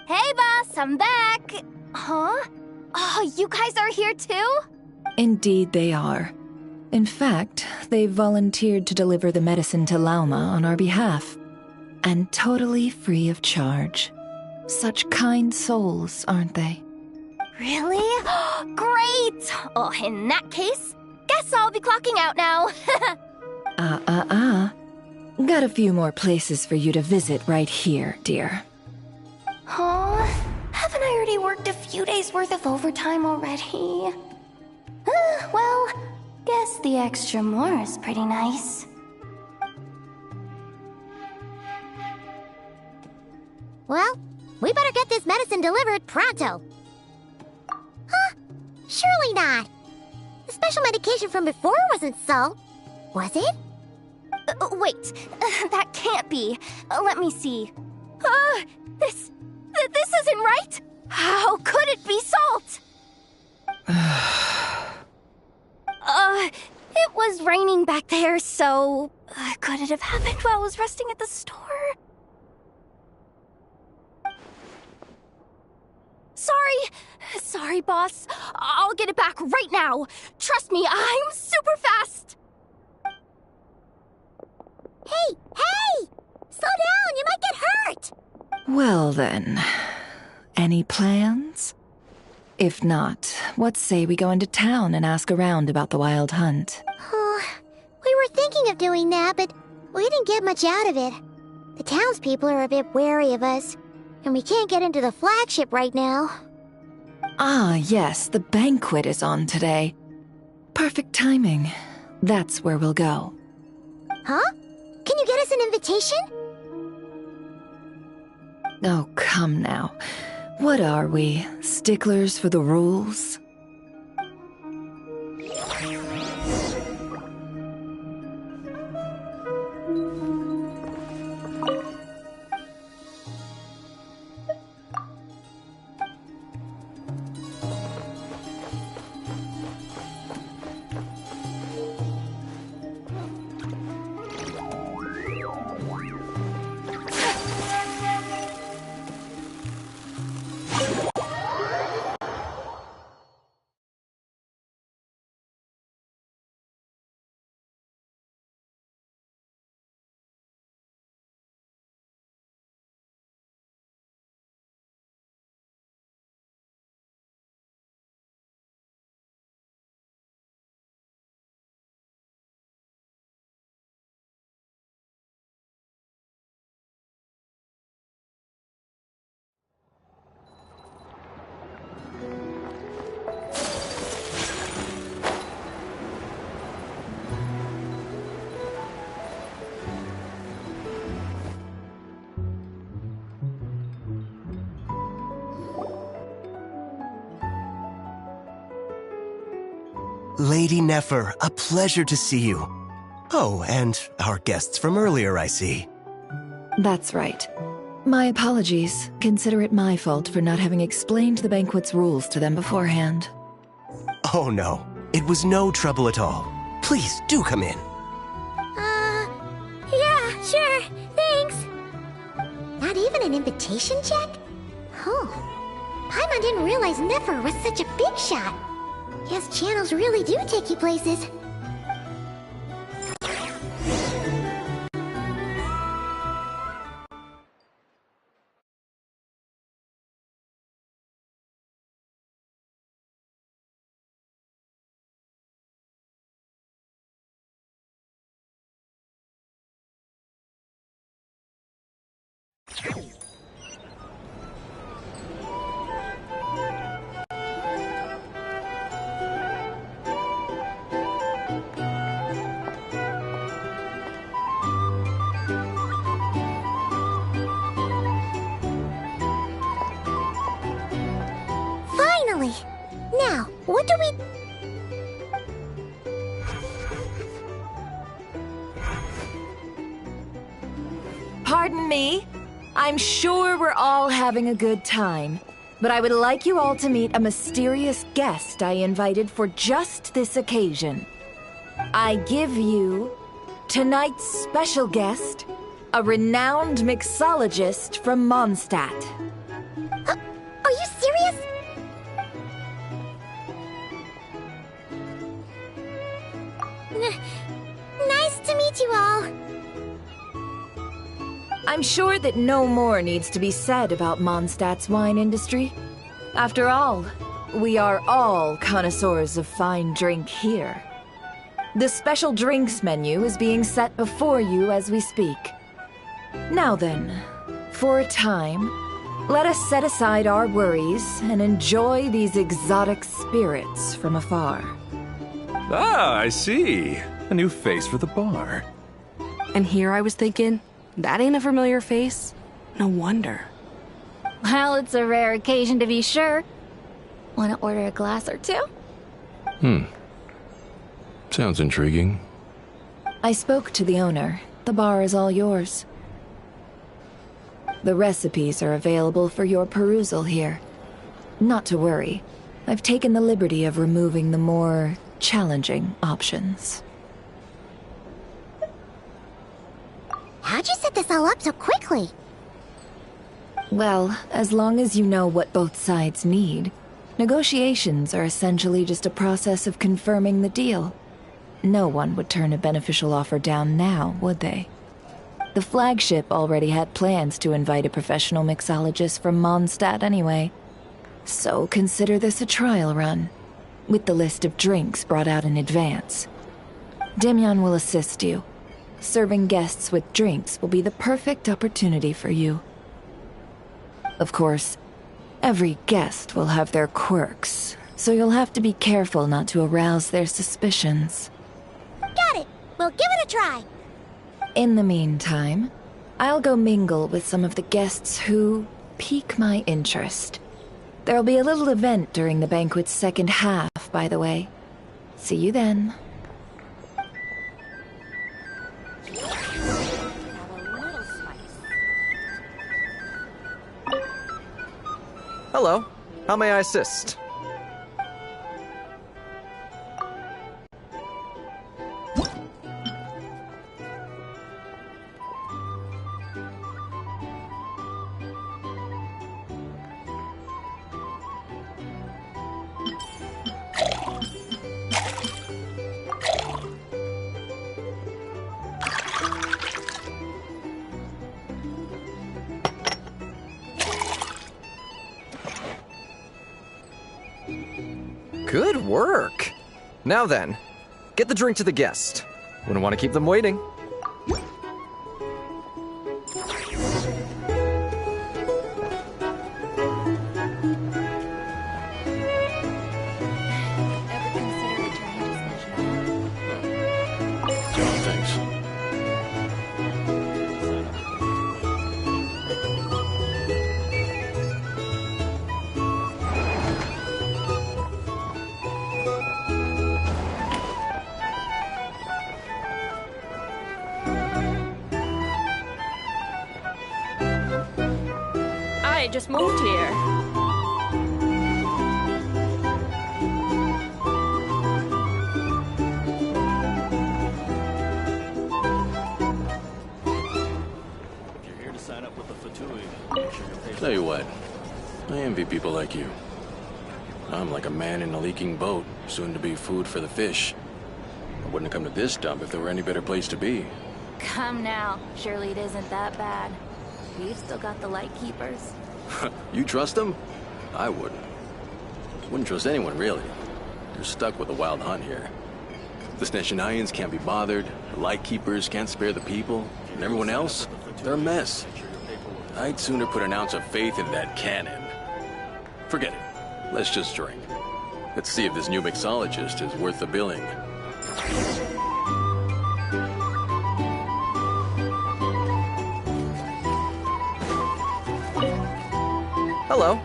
Hey, boss, I'm back! Huh? Oh, you guys are here too? Indeed they are. In fact, they've volunteered to deliver the medicine to Lauma on our behalf. And totally free of charge. Such kind souls, aren't they? Really? Great! Oh, in that case, guess I'll be clocking out now. Got a few more places for you to visit right here, dear. Huh? Haven't I already worked a few days worth of overtime already? Well, guess the extra more is pretty nice. Well, we better get this medicine delivered pronto. Huh? Surely not. The special medication from before wasn't so. Was it? Wait, that can't be. Let me see. This isn't right! How could it be salt? It was raining back there, so... could it have happened while I was resting at the store? Sorry, boss. I'll get it back right now. Trust me, I'm super fast. Hey! Slow down, you might get hurt! Well then, any plans? If not, what say we go into town and ask around about the wild hunt? We were thinking of doing that, but we didn't get much out of it. The townspeople are a bit wary of us, and we can't get into the flagship right now. Ah, yes, the banquet is on today. Perfect timing. That's where we'll go. Huh? Can you get us an invitation? Oh, come now. What are we, sticklers for the rules? Lady Nefer, a pleasure to see you. Oh, and our guests from earlier, I see. That's right. My apologies. Consider it my fault for not having explained the banquet's rules to them beforehand. Oh no, it was no trouble at all. Please, do come in. Yeah, sure, thanks. Not even an invitation check? Oh, Paimon didn't realize Nefer was such a big shot. Yes, channels really do take you places. Now, what do we... Pardon me? I'm sure we're all having a good time, but I would like you all to meet a mysterious guest I invited for just this occasion. I give you tonight's special guest, a renowned mixologist from Mondstadt. Are you serious? Nice to meet you all. I'm sure that no more needs to be said about Mondstadt's wine industry. After all, we are all connoisseurs of fine drink here. The special drinks menu is being set before you as we speak. Now then, for a time, let us set aside our worries and enjoy these exotic spirits from afar. Ah, I see. A new face for the bar. And here I was thinking, that ain't a familiar face. No wonder. Well, it's a rare occasion to be sure. Want to order a glass or two? Sounds intriguing. I spoke to the owner. The bar is all yours. The recipes are available for your perusal here. Not to worry. I've taken the liberty of removing the more challenging options. How'd you set this all up so quickly? Well, as long as you know what both sides need, negotiations are essentially just a process of confirming the deal. No one would turn a beneficial offer down now, would they? The flagship already had plans to invite a professional mixologist from Mondstadt anyway. So consider this a trial run, with the list of drinks brought out in advance. Demyon will assist you. Serving guests with drinks will be the perfect opportunity for you. Of course, every guest will have their quirks, so you'll have to be careful not to arouse their suspicions. Got it. We'll give it a try. In the meantime, I'll go mingle with some of the guests who pique my interest. There'll be a little event during the banquet's second half, by the way. See you then. Hello. How may I assist? Good work! Now then, get the drink to the guest. Wouldn't want to keep them waiting. I just moved here. Tell you what, I envy people like you. I'm like a man in a leaking boat, soon to be food for the fish. I wouldn't have come to this dump if there were any better place to be. Come now. Surely it isn't that bad. We've still got the light keepers. You trust them? I wouldn't. Wouldn't trust anyone, really. You're stuck with a wild hunt here. The Sneshanians can't be bothered, the Lightkeepers can't spare the people, and everyone else, they're a mess. I'd sooner put an ounce of faith in that cannon. Forget it. Let's just drink. Let's see if this new mixologist is worth the billing. Hello.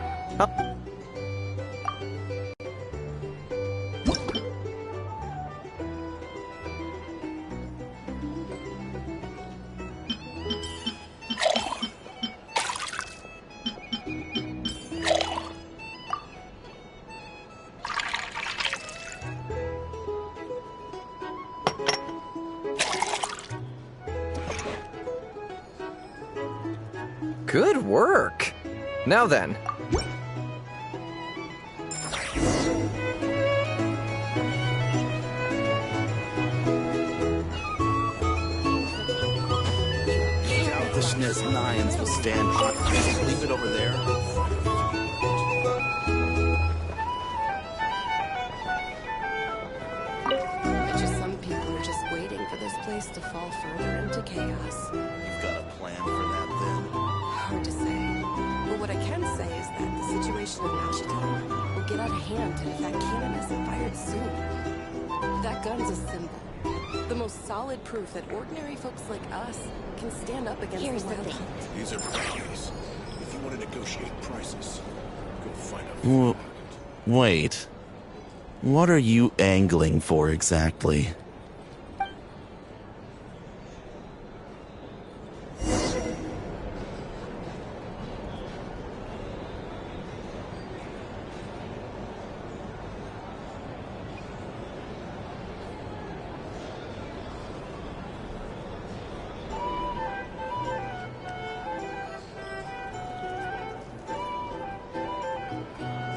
Good work. Now then. Countlessness lions will stand up. Just leave it over there. Just some people are just waiting for this place to fall further into chaos. You've got a plan for that, then? Hard to say. But what I can say is that the situation in Ashton will get out of hand, and if that cannon isn't fired soon, that gun's a symbol. The most solid proof that ordinary folks like us can stand up against the wild hunt. These are bounties. If you want to negotiate prices, go find a... Wait. What are you angling for exactly?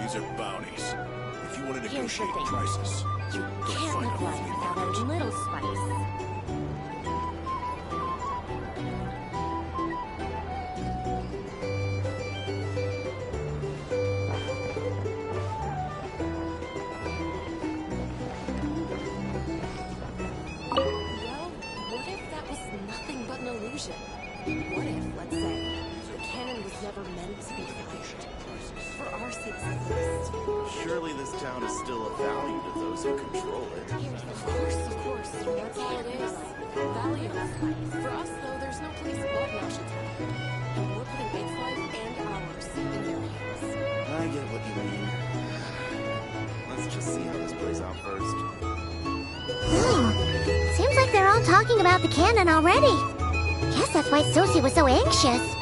These are bounties. If you want to Here's the negotiate thing. prices, You go can't find look a life without a little spice. Well, what if that was nothing but an illusion? What if, let's say, the cannon was never meant to be fired? For our sakes at least. Surely this town is still of value to those who control it. Of course. That's all it is. Value. For us, though, there's no place above Nashatown. And we're putting its life and ours in their hands. I get what you mean. Let's just see how this plays out first. Seems like they're all talking about the cannon already. Guess that's why Sosie was so anxious.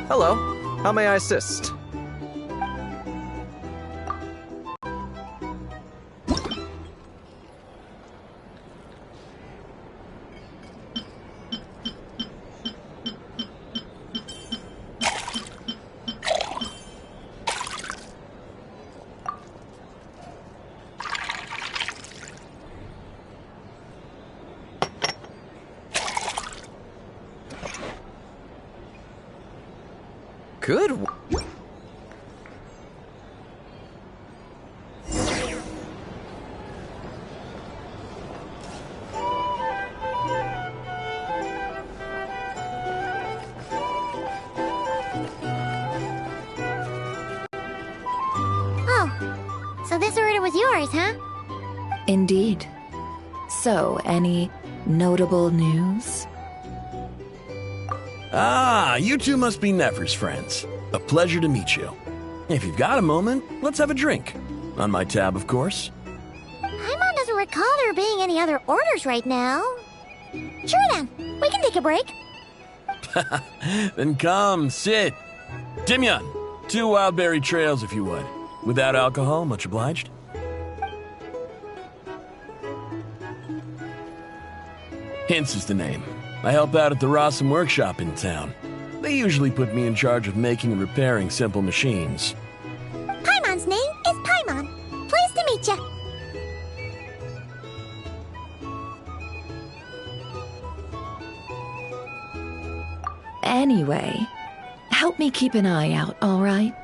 Hello. How may I assist? Good. Oh, so this order was yours, huh? Indeed. So, any notable news? Ah, you two must be Nefer's friends. A pleasure to meet you. If you've got a moment, let's have a drink. On my tab, of course. Paimon doesn't recall there being any other orders right now. Sure then, we can take a break. Then come, sit. Timyon, 2 wildberry trails if you would. Without alcohol, much obliged. Hints is the name. I help out at the Rossum workshop in town. They usually put me in charge of making and repairing simple machines. Paimon's name is Paimon. Pleased to meet you. Anyway, help me keep an eye out, all right?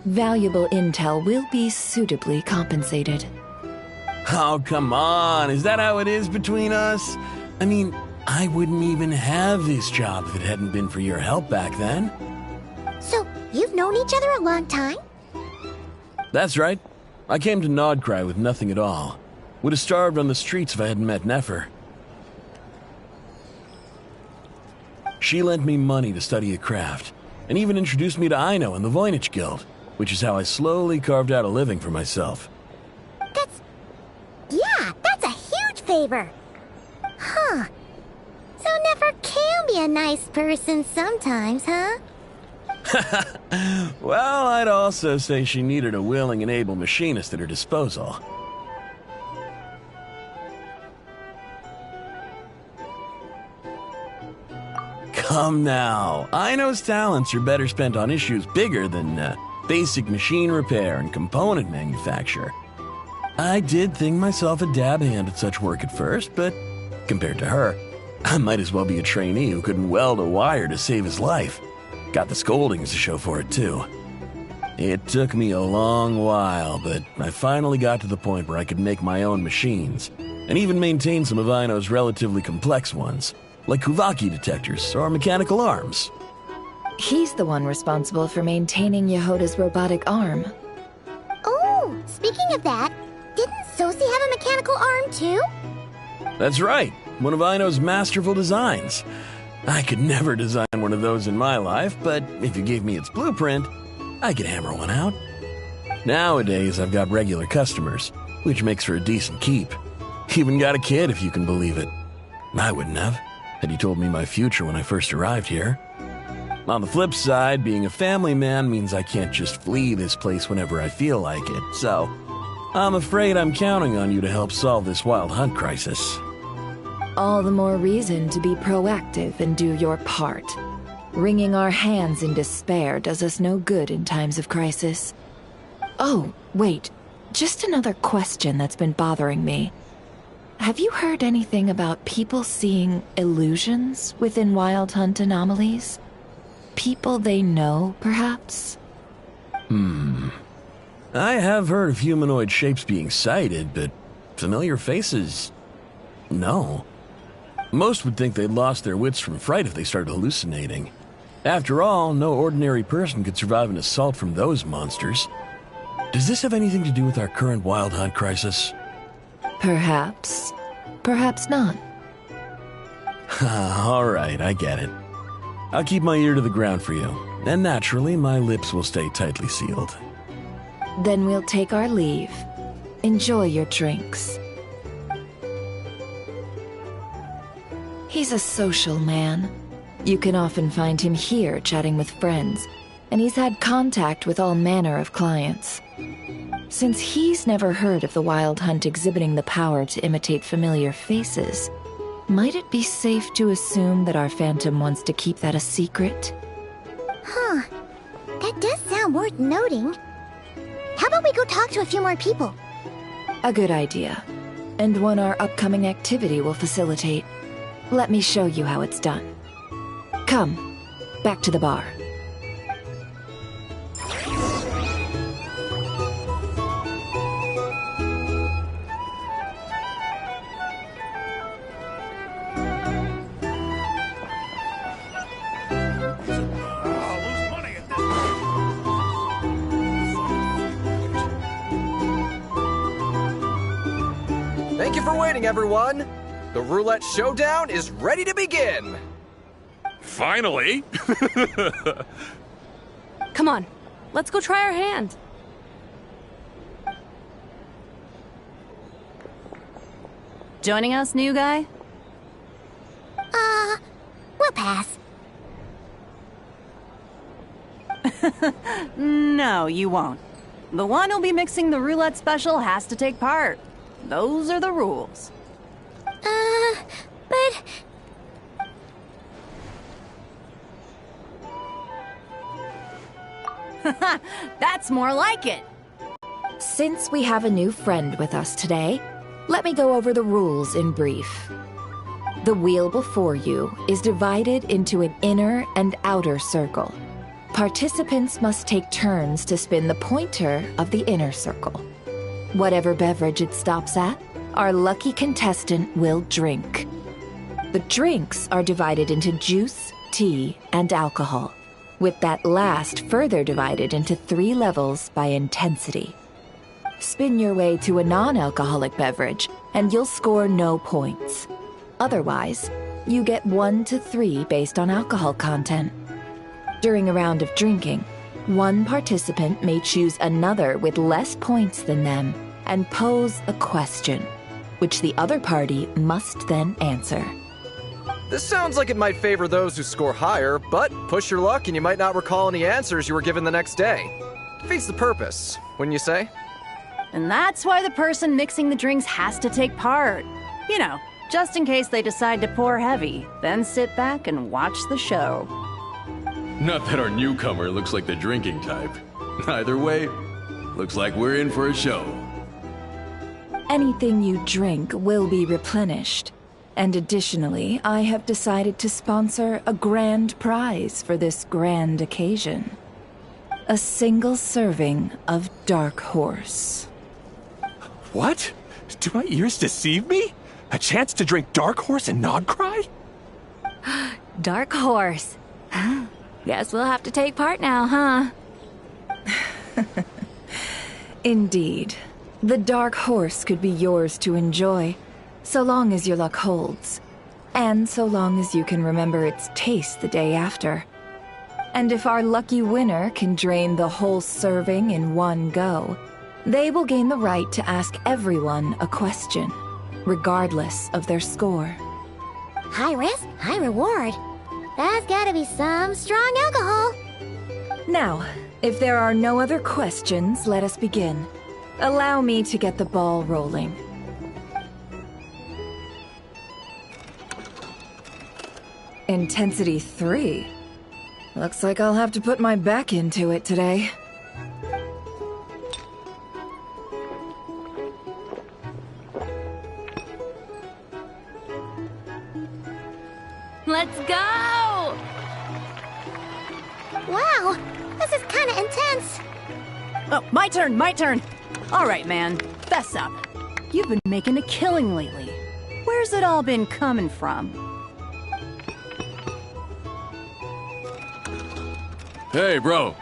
Valuable intel will be suitably compensated. Oh, come on. Is that how it is between us? I mean, I wouldn't even have this job if it hadn't been for your help back then. So, you've known each other a long time? That's right. I came to Nodcry with nothing at all. Would have starved on the streets if I hadn't met Nefer. She lent me money to study the craft, and even introduced me to Aino and the Voynich Guild, which is how I slowly carved out a living for myself. That's a huge favor. Huh. So Nefer can be a nice person sometimes, huh? Well, I'd also say she needed a willing and able machinist at her disposal. Come now, Aino's talents are better spent on issues bigger than basic machine repair and component manufacture. I did think myself a dab hand at such work at first, but compared to her, I might as well be a trainee who couldn't weld a wire to save his life. Got the scoldings to show for it, too. It took me a long while, but I finally got to the point where I could make my own machines, and even maintain some of Aino's relatively complex ones, like Kuvaki detectors or mechanical arms. He's the one responsible for maintaining Yehoda's robotic arm. Oh, speaking of that, didn't Sosi have a mechanical arm too? That's right, one of Aino's masterful designs. I could never design one of those in my life, but if you gave me its blueprint, I could hammer one out. Nowadays, I've got regular customers, which makes for a decent keep. Even got a kid, if you can believe it. I wouldn't have, had he told me my future when I first arrived here. On the flip side, being a family man means I can't just flee this place whenever I feel like it, so I'm afraid I'm counting on you to help solve this wild hunt crisis. All the more reason to be proactive and do your part. Wringing our hands in despair does us no good in times of crisis. Oh, wait. Just another question that's been bothering me. Have you heard anything about people seeing illusions within Wild Hunt anomalies? People they know, perhaps? I have heard of humanoid shapes being sighted, but familiar faces? No. Most would think they'd lost their wits from fright if they started hallucinating. After all, no ordinary person could survive an assault from those monsters. Does this have anything to do with our current Wild Hunt crisis? Perhaps. Perhaps not. All right, I get it. I'll keep my ear to the ground for you, and naturally, my lips will stay tightly sealed. Then we'll take our leave. Enjoy your drinks. He's a social man. You can often find him here chatting with friends, and he's had contact with all manner of clients. Since he's never heard of the Wild Hunt exhibiting the power to imitate familiar faces, might it be safe to assume that our Phantom wants to keep that a secret? Huh. That does sound worth noting. How about we go talk to a few more people? A good idea, and one our upcoming activity will facilitate. Let me show you how it's done. Come, back to the bar. Thank you for waiting, everyone! The roulette showdown is ready to begin! Finally! Come on, let's go try our hand. Joining us, new guy? We'll pass. No, you won't. The one who'll be mixing the roulette special has to take part. Those are the rules. But... That's more like it. Since we have a new friend with us today, let me go over the rules in brief. The wheel before you is divided into an inner and outer circle. Participants must take turns to spin the pointer of the inner circle. Whatever beverage it stops at, our lucky contestant will drink. The drinks are divided into juice, tea, and alcohol, with that last further divided into 3 levels by intensity. Spin your way to a non-alcoholic beverage, and you'll score no points. Otherwise, you get 1 to 3 based on alcohol content. During a round of drinking, one participant may choose another with less points than them and pose a question, which the other party must then answer. This sounds like it might favor those who score higher, but push your luck and you might not recall any answers you were given the next day. Defeats the purpose, wouldn't you say? And that's why the person mixing the drinks has to take part. You know, just in case they decide to pour heavy, then sit back and watch the show. Not that our newcomer looks like the drinking type. Either way, looks like we're in for a show. Anything you drink will be replenished. And additionally, I have decided to sponsor a grand prize for this grand occasion. A single serving of Dark Horse. What? Do my ears deceive me? A chance to drink Dark Horse and not cry? Dark Horse. Guess we'll have to take part now, huh? Indeed. The Dark Horse could be yours to enjoy, so long as your luck holds. And so long as you can remember its taste the day after. And if our lucky winner can drain the whole serving in one go, they will gain the right to ask everyone a question, regardless of their score. High risk, high reward. That's gotta be some strong alcohol. Now, if there are no other questions, let us begin. Allow me to get the ball rolling. Intensity 3. Looks like I'll have to put my back into it today. Let's go! Wow, this is kinda intense. Oh, my turn! All right, man, fess up. You've been making a killing lately. Where's it all been coming from? Hey, bro.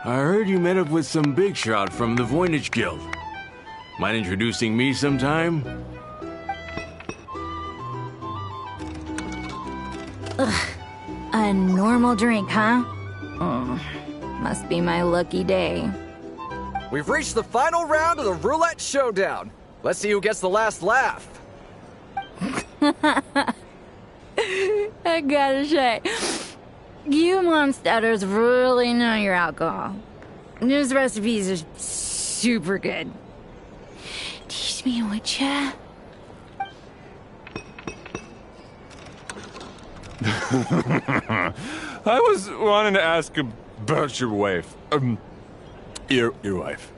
I heard you met up with some big shot from the Voynich Guild. Mind introducing me sometime? Ugh. A normal drink, huh? Must be my lucky day. We've reached the final round of the roulette showdown. Let's see who gets the last laugh. I gotta say, you monsters really know your alcohol. These recipes are super good. Teach me, would ya? I was wanting to ask about your wife. Your wife.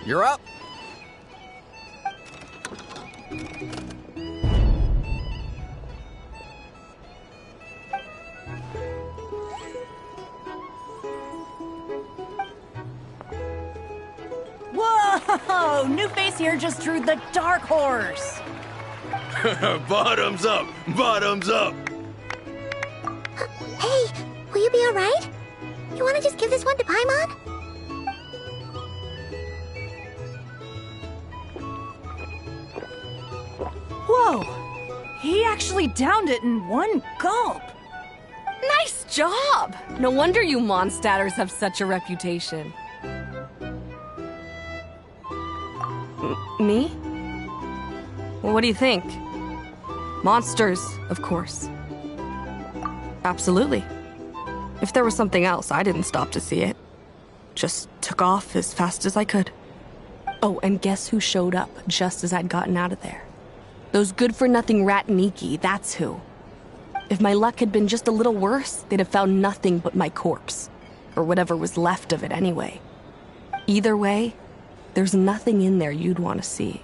You're up. Whoa! New face here just drew the Dark Horse. Bottoms up! Bottoms up! Hey, will you be alright? You wanna just give this one to Paimon? Whoa! He actually downed it in one gulp. Nice job! No wonder you Mondstadters have such a reputation. Me? Well, what do you think? Monsters, of course. Absolutely. If there was something else, I didn't stop to see it. Just took off as fast as I could. Oh, and guess who showed up just as I'd gotten out of there? Those good-for-nothing rat Niki, that's who. If my luck had been just a little worse, they'd have found nothing but my corpse. Or whatever was left of it anyway. Either way, there's nothing in there you'd want to see.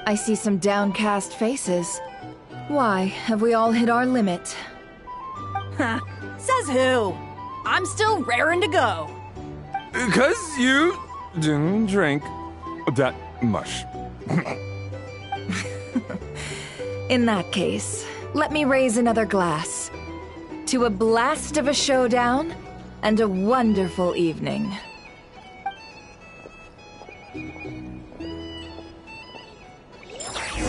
I see some downcast faces. Why, have we all hit our limit? Says who? I'm still raring to go. 'Cause you didn't drink that much. In that case, let me raise another glass. To a blast of a showdown and a wonderful evening.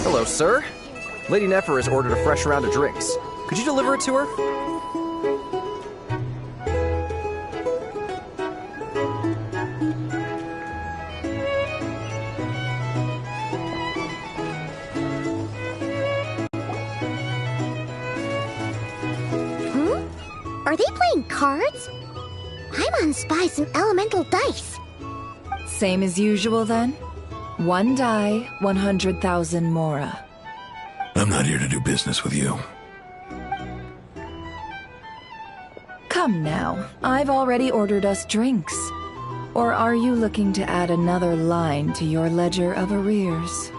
Hello, sir. Lady Nefer has ordered a fresh round of drinks. Could you deliver it to her? Are they playing cards? I'm on spy some elemental dice. Same as usual then? 1 die, 100,000 mora. I'm not here to do business with you. Come now, I've already ordered us drinks. Or are you looking to add another line to your ledger of arrears?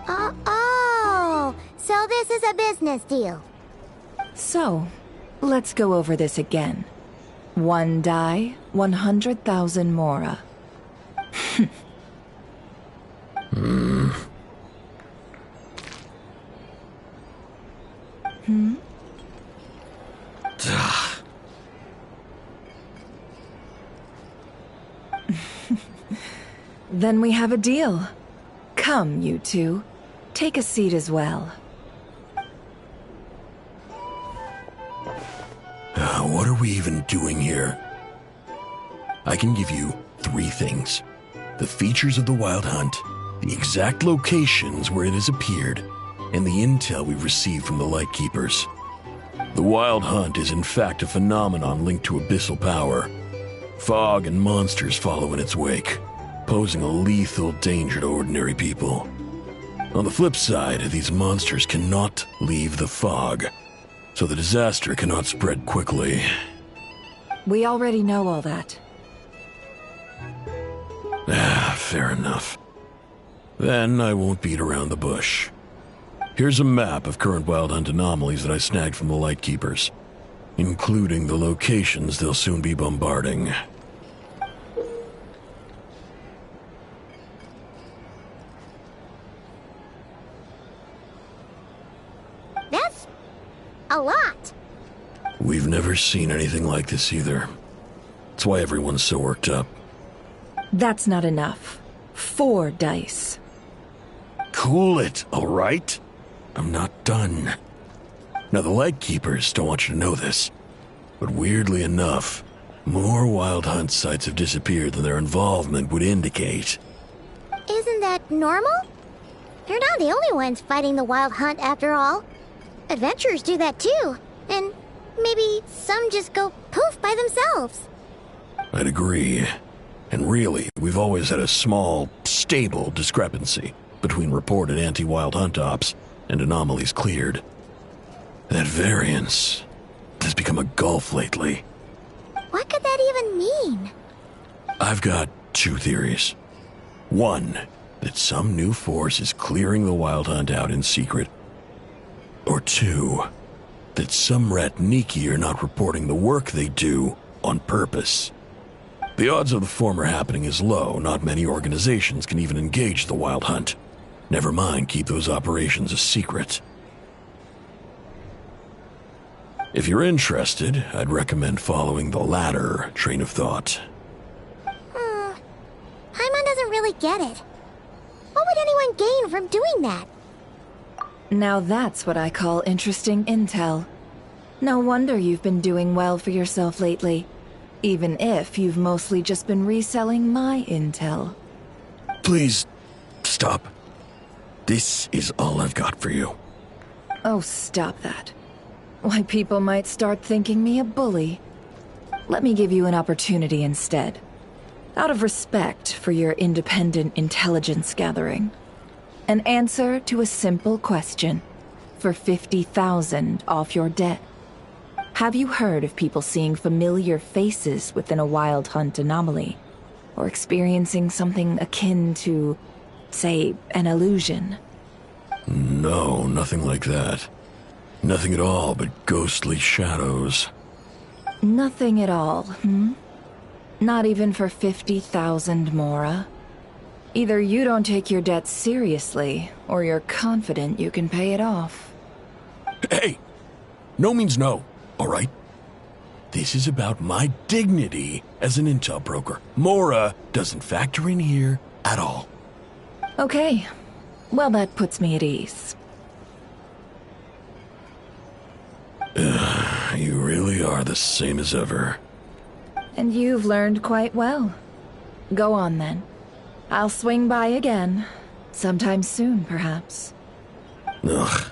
Oh, so this is a business deal. So, let's go over this again. 1 die, 100,000 mora. Then we have a deal. Come, you two. Take a seat as well. What are we even doing here? I can give you 3 things. The features of the Wild Hunt, the exact locations where it has appeared, and the intel we've received from the Lightkeepers. The Wild Hunt is in fact a phenomenon linked to abyssal power. Fog and monsters follow in its wake, posing a lethal danger to ordinary people. On the flip side, these monsters cannot leave the fog, so the disaster cannot spread quickly. We already know all that. Fair enough. Then I won't beat around the bush. Here's a map of current Wild Hunt anomalies that I snagged from the Lightkeepers, including the locations they'll soon be bombarding. That's a lot. We've never seen anything like this either. That's why everyone's so worked up. That's not enough. 4 dice. Cool it, all right? I'm not done. Now, the Lightkeepers don't want you to know this, but weirdly enough, more Wild Hunt sites have disappeared than their involvement would indicate. Isn't that normal? They're not the only ones fighting the Wild Hunt after all. Adventurers do that too, and maybe some just go poof by themselves. I'd agree. And really, we've always had a small, stable discrepancy between reported anti-Wild Hunt ops and anomalies cleared. That variance has become a gulf lately. What could that even mean? I've got 2 theories. 1, that some new force is clearing the Wild Hunt out in secret. Or 2, that some Ratniki are not reporting the work they do on purpose. The odds of the former happening is low. Not many organizations can even engage the Wild Hunt. Never mind keep those operations a secret. If you're interested, I'd recommend following the latter train of thought. Paimon doesn't really get it. What would anyone gain from doing that? Now that's what I call interesting intel. No wonder you've been doing well for yourself lately. Even if you've mostly just been reselling my intel. Please, stop. This is all I've got for you. Oh, stop that. Why, people might start thinking me a bully. Let me give you an opportunity instead. Out of respect for your independent intelligence gathering. An answer to a simple question for 50,000 off your debt. Have you heard of people seeing familiar faces within a Wild Hunt anomaly? Or experiencing something akin to say, an illusion? No, nothing like that. Nothing at all but ghostly shadows. Nothing at all, hmm? Not even for 50,000 Mora? Either you don't take your debt seriously, or you're confident you can pay it off. Hey! No means no, alright? This is about my dignity as an intel broker. Mora doesn't factor in here at all. Okay. Well, that puts me at ease. You really are the same as ever. And you've learned quite well. Go on, then. I'll swing by again. Sometime soon, perhaps. Ugh.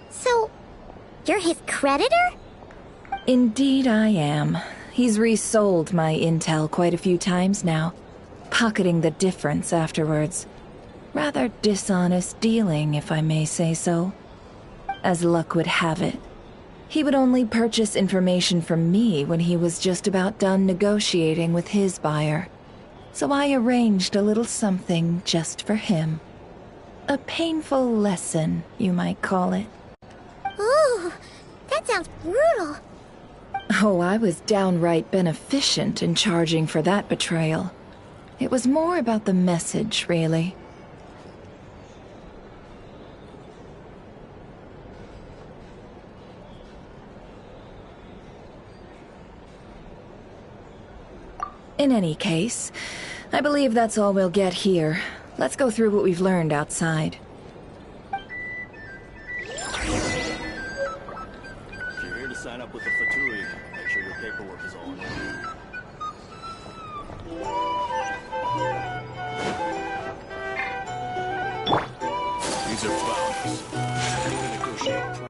So, you're his creditor? Indeed I am. He's resold my intel quite a few times now, pocketing the difference afterwards. Rather dishonest dealing, if I may say so. As luck would have it, he would only purchase information from me when he was just about done negotiating with his buyer. So I arranged a little something just for him. A painful lesson, you might call it. Ooh, that sounds brutal. Oh, I was downright beneficent in charging for that betrayal. It was more about the message, really. In any case, I believe that's all we'll get here. Let's go through what we've learned outside. If you're here to sign up with the Fatui, make sure your paperwork is all in order. These are bounties. I'm gonna negotiate price.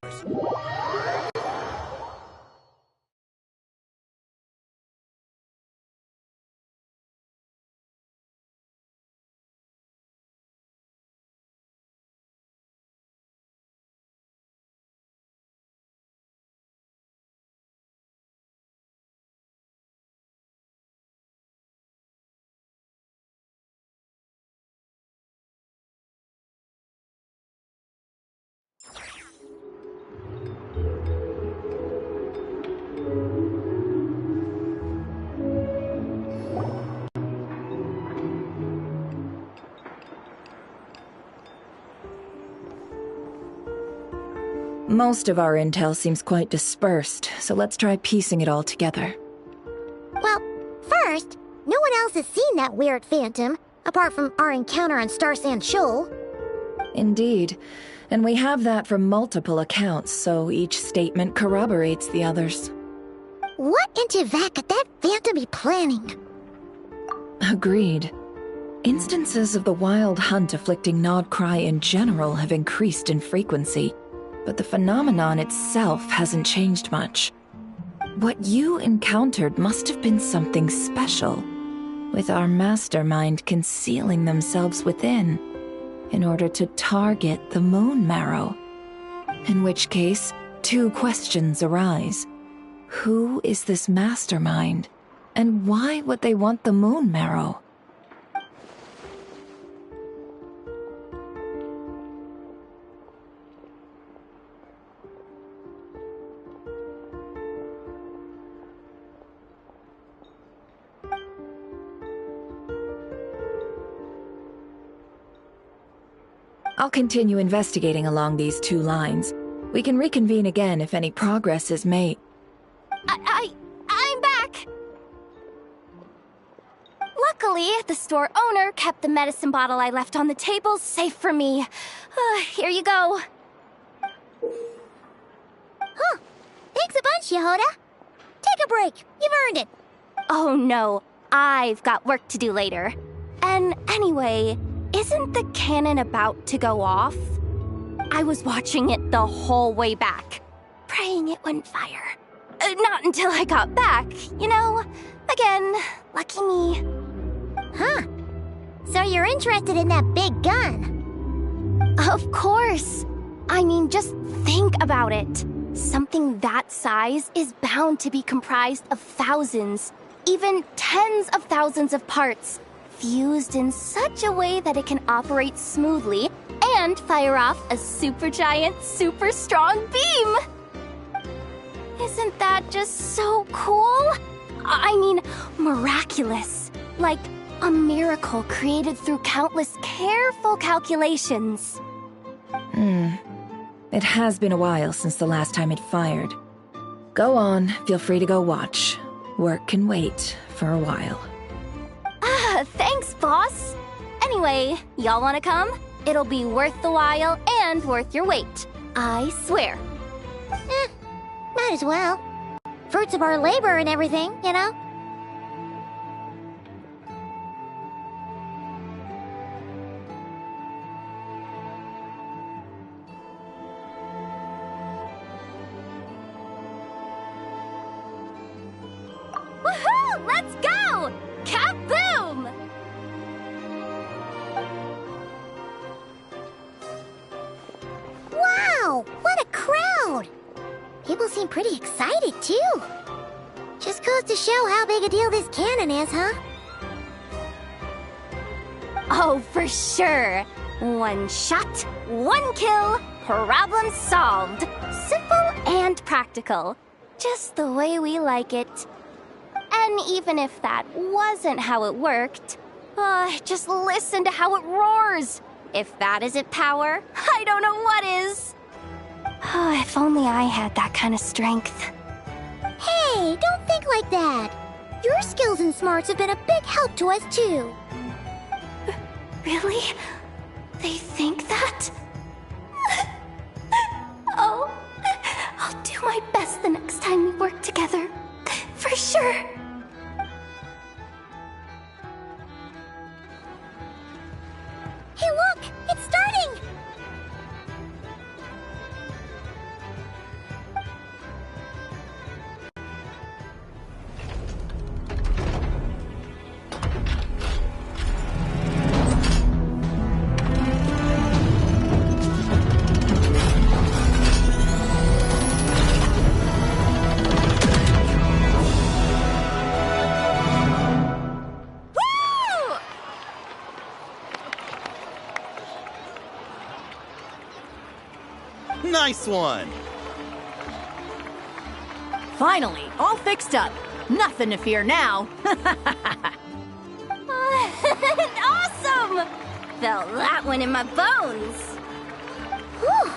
Most of our intel seems quite dispersed, so let's try piecing it all together. Well, first, no one else has seen that weird phantom, apart from our encounter on Star Sand Shoal. Indeed, and we have that from multiple accounts, so each statement corroborates the others. What in Teyvat could that phantom be planning? Agreed. Instances of the wild hunt afflicting Nodcry in general have increased in frequency, but the phenomenon itself hasn't changed much. What you encountered must have been something special, with our mastermind concealing themselves within, in order to target the Moon Marrow. In which case, two questions arise. Who is this mastermind, and why would they want the Moon Marrow? I'll continue investigating along these two lines. We can reconvene again if any progress is made. I'm back! Luckily, the store owner kept the medicine bottle I left on the table safe for me. Here you go. Huh. Thanks a bunch, Yehoda. Take a break. You've earned it. Oh no, I've got work to do later. And anyway, isn't the cannon about to go off? I was watching it the whole way back, praying it wouldn't fire. Not until I got back, you know? Again, lucky me. Huh. So you're interested in that big gun? Of course. I mean, just think about it. Something that size is bound to be comprised of thousands, even tens of thousands of parts, fused in such a way that it can operate smoothly and fire off a supergiant, super strong beam! Isn't that just so cool? I mean, miraculous. Like a miracle created through countless careful calculations. It has been a while since the last time it fired. Go on, feel free to go watch. Work can wait for a while. Thanks, boss. Anyway, y'all wanna come? It'll be worth the while and worth your wait. I swear. Might as well. Fruits of our labor and everything, you know? Woohoo! Let's go! Kaboom! Wow! What a crowd! People seem pretty excited, too. Just goes to show how big a deal this cannon is, huh? Oh, for sure. One shot, one kill, problem solved. Simple and practical. Just the way we like it. And even if that wasn't how it worked, just listen to how it roars. If that isn't power, I don't know what is. If only I had that kind of strength. Hey, don't think like that. Your skills and smarts have been a big help to us, too. Really? They think that? Oh, I'll do my best the next time we work together. For sure. Hey, look! It's starting! Nice one! Finally, all fixed up. Nothing to fear now. Awesome! Felt that one in my bones. Whew!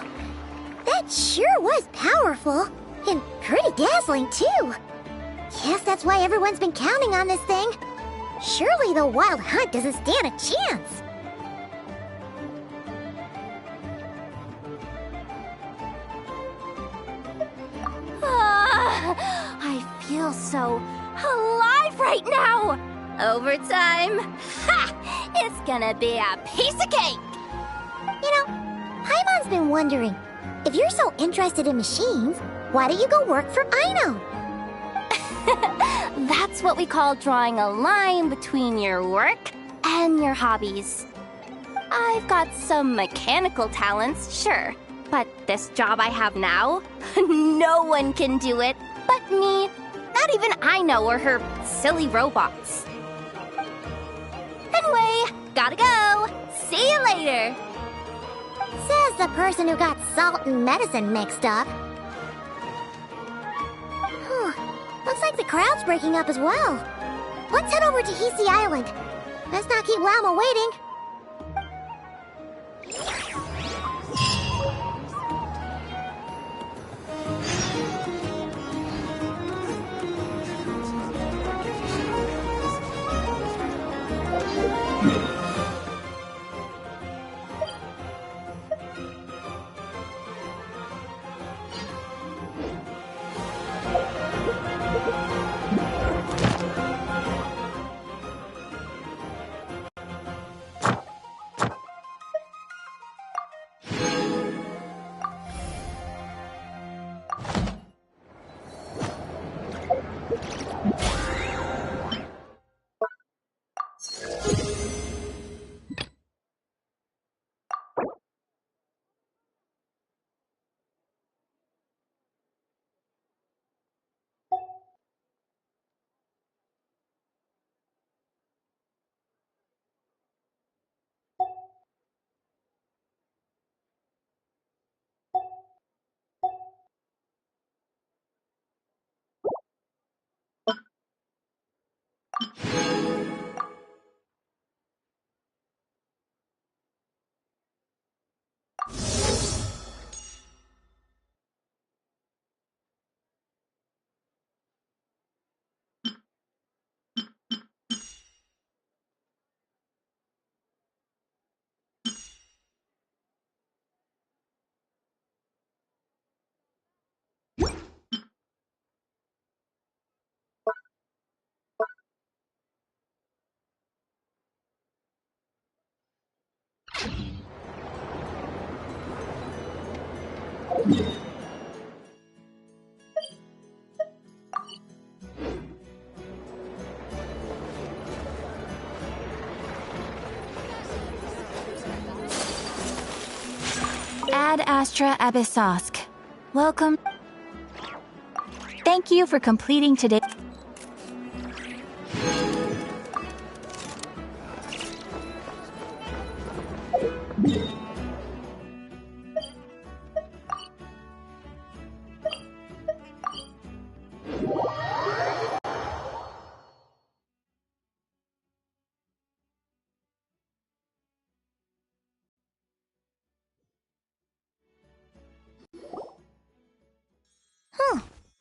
That sure was powerful. And pretty dazzling, too. Guess that's why everyone's been counting on this thing. Surely the Wild Hunt doesn't stand a chance. I feel so alive right now! Overtime? Ha! It's gonna be a piece of cake! You know, Paimon's been wondering, if you're so interested in machines, why don't you go work for Aino? That's what we call drawing a line between your work and your hobbies. I've got some mechanical talents, sure, but this job I have now, no one can do it but me. Not even Aino or her silly robots. Anyway, gotta go. See you later. Says the person who got salt and medicine mixed up. Looks like the crowd's breaking up as well. Let's head over to Hisi Island. Let's not keep Lama waiting. Ad Astra Abyssosk. Welcome. Thank you for completing today.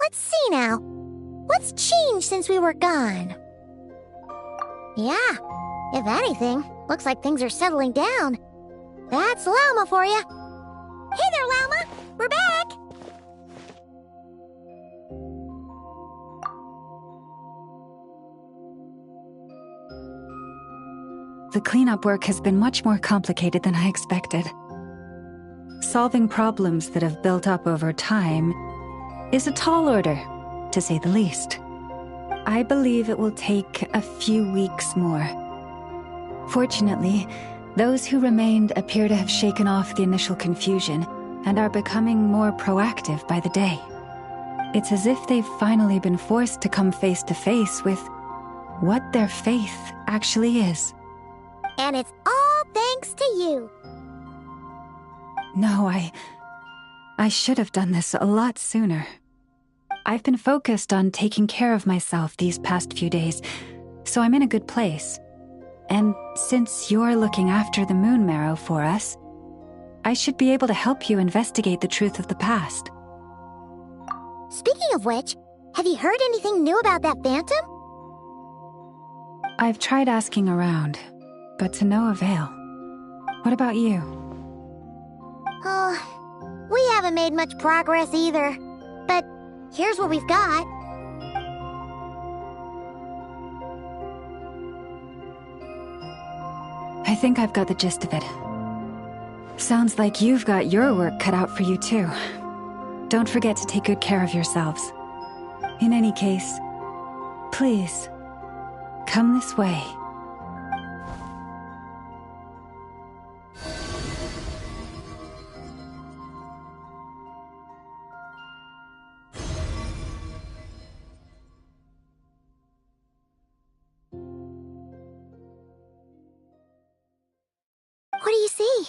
Let's see now. What's changed since we were gone? Yeah, if anything, looks like things are settling down. That's Llama for you. Hey there, Llama! We're back! The cleanup work has been much more complicated than I expected. Solving problems that have built up over time is a tall order, to say the least. I believe it will take a few weeks more. Fortunately, those who remained appear to have shaken off the initial confusion and are becoming more proactive by the day. It's as if they've finally been forced to come face to face with what their faith actually is. And it's all thanks to you. No, I should have done this a lot sooner. I've been focused on taking care of myself these past few days, so I'm in a good place. And since you're looking after the Moon Marrow for us, I should be able to help you investigate the truth of the past. Speaking of which, have you heard anything new about that phantom? I've tried asking around, but to no avail. What about you? Oh, we haven't made much progress either. But here's what we've got. I think I've got the gist of it. Sounds like you've got your work cut out for you too. Don't forget to take good care of yourselves. In any case, please, come this way. What do you see?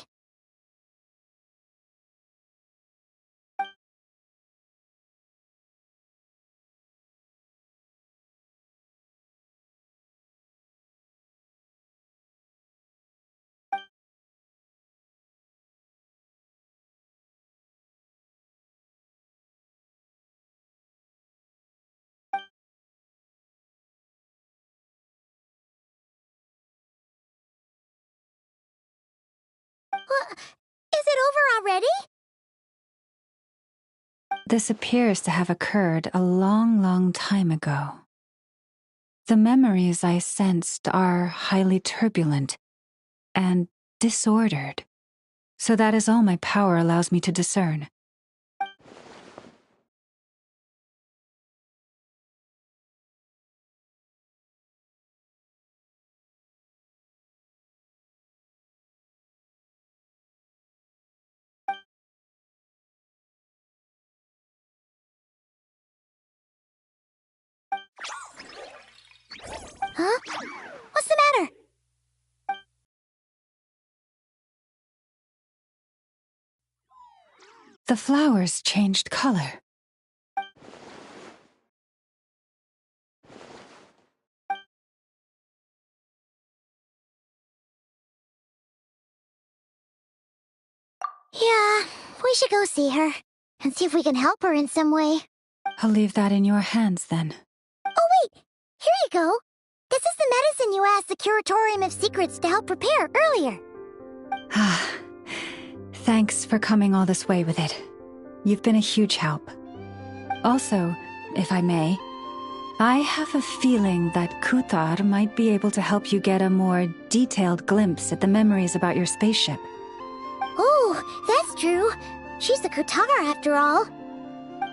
Is it over already? This appears to have occurred a long, long time ago. The memories I sensed are highly turbulent and disordered, so that is all my power allows me to discern. Huh? What's the matter? The flowers changed color. Yeah, we should go see her and see if we can help her in some way. I'll leave that in your hands then. Oh wait, here you go. This is the medicine you asked the Curatorium of Secrets to help prepare earlier. Ah, thanks for coming all this way with it. You've been a huge help. Also, if I may, I have a feeling that Kuthar might be able to help you get a more detailed glimpse at the memories about your spaceship. Oh, that's true. She's the Kutar after all.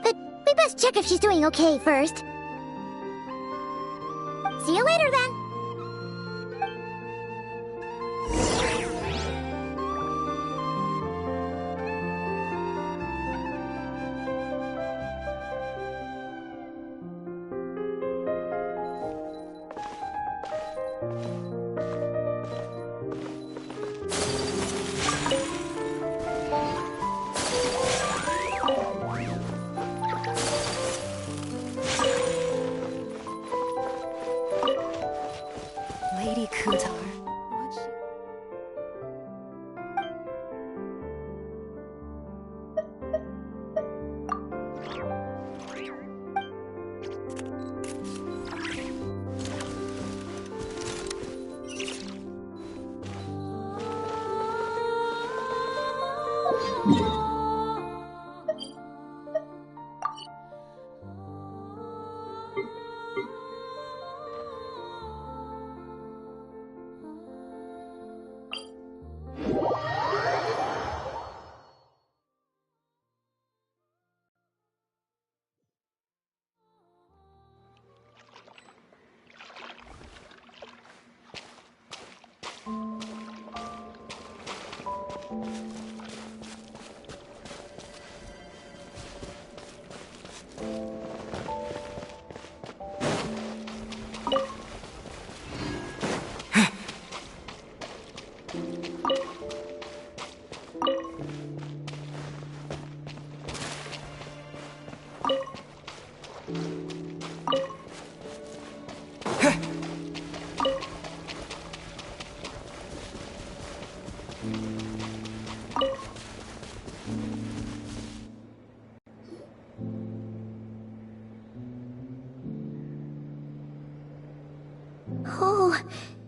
But we best check if she's doing okay first. See you later then.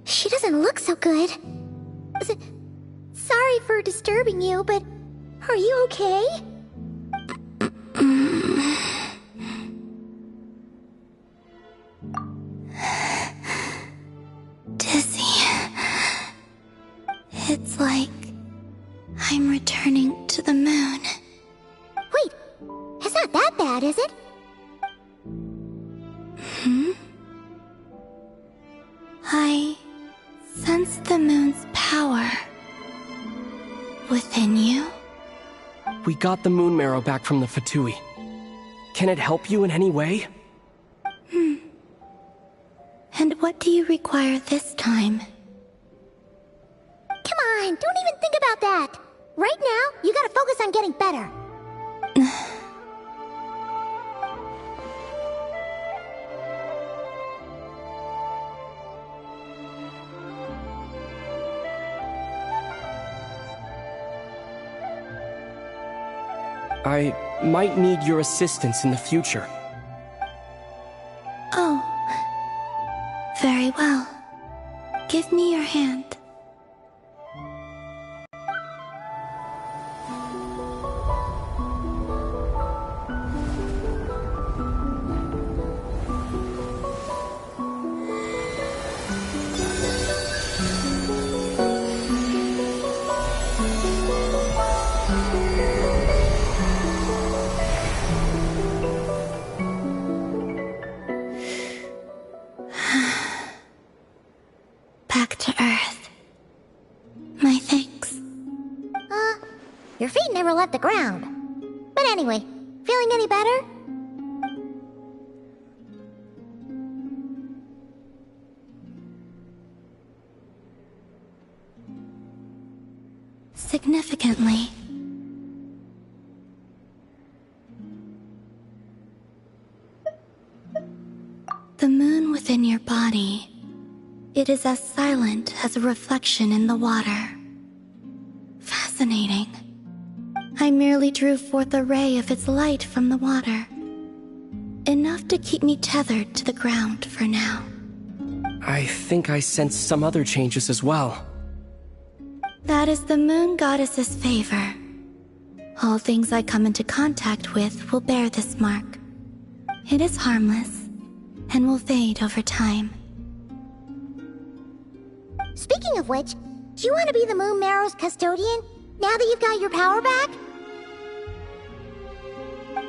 she doesn't look so good. Sorry for disturbing you, but are you okay? Dizzy. It's like I'm returning to the moon. Wait, it's not that bad, is it? I sense the moon's power within you. We got the moon marrow back from the Fatui. Can it help you in any way? And what do you require this time? Come on, don't even think about that. Right now, you gotta focus on getting better. I might need your assistance in the future. Oh. Very well. Give me your hand. Back to Earth. My thanks. Your feet never left the ground. But anyway, feeling any better? Significantly. The moon within your body, it is as silent as a reflection in the water. Fascinating. I merely drew forth a ray of its light from the water. Enough to keep me tethered to the ground for now. I think I sense some other changes as well. That is the moon goddess's favor. All things I come into contact with will bear this mark. It is harmless, and will fade over time. Speaking of which, do you want to be the Moon Marrow's custodian, now that you've got your power back?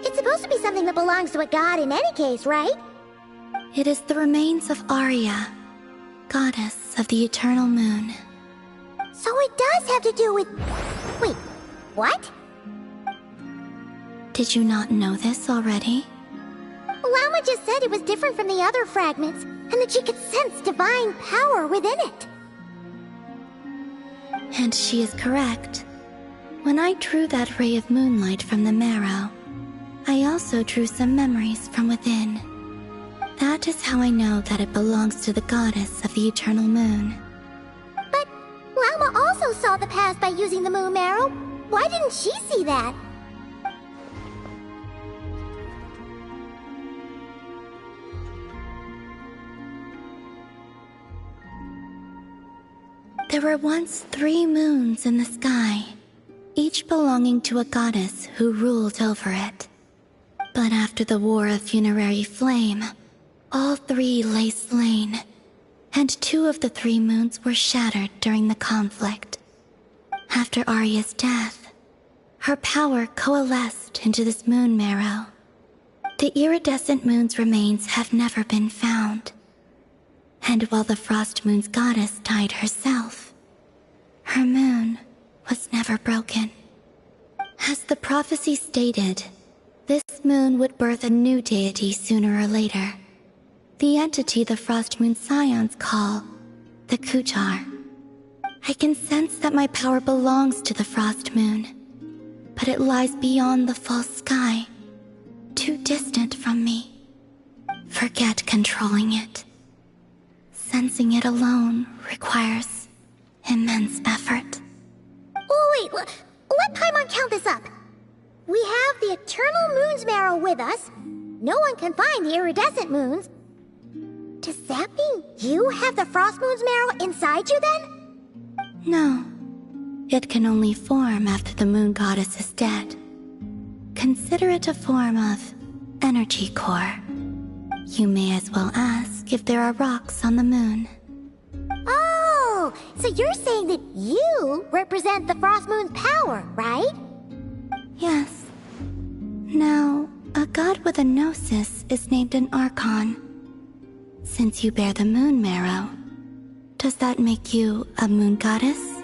It's supposed to be something that belongs to a god in any case, right? It is the remains of Arya, goddess of the eternal moon. So it does have to do with... Wait, what? Did you not know this already? Lama just said it was different from the other fragments, and that she could sense divine power within it. And she is correct. When I drew that ray of moonlight from the marrow, I also drew some memories from within. That is how I know that it belongs to the goddess of the eternal moon. But Lama also saw the past by using the moon marrow. Why didn't she see that? There were once 3 moons in the sky, each belonging to a goddess who ruled over it. But after the War of Funerary Flame, all 3 lay slain, and 2 of the 3 moons were shattered during the conflict. After Arya's death, her power coalesced into this moon marrow. The iridescent moon's remains have never been found. And while the Frost Moon's goddess died herself, her moon was never broken. As the prophecy stated, this moon would birth a new deity sooner or later. The entity the Frost Moon Scions call the Kujar. I can sense that my power belongs to the Frost Moon, but it lies beyond the false sky, too distant from me. Forget controlling it. Sensing it alone requires immense effort. Oh, wait, let Paimon count this up. We have the Eternal Moon's Marrow with us. No one can find the iridescent moons. Does that mean you have the Frost Moon's marrow inside you then? No. It can only form after the moon goddess is dead. Consider it a form of energy core. You may as well ask if there are rocks on the moon. Oh, so you're saying that you represent the Frost Moon's power, right? Yes. Now, a god with a gnosis is named an Archon. Since you bear the moon marrow, does that make you a moon goddess?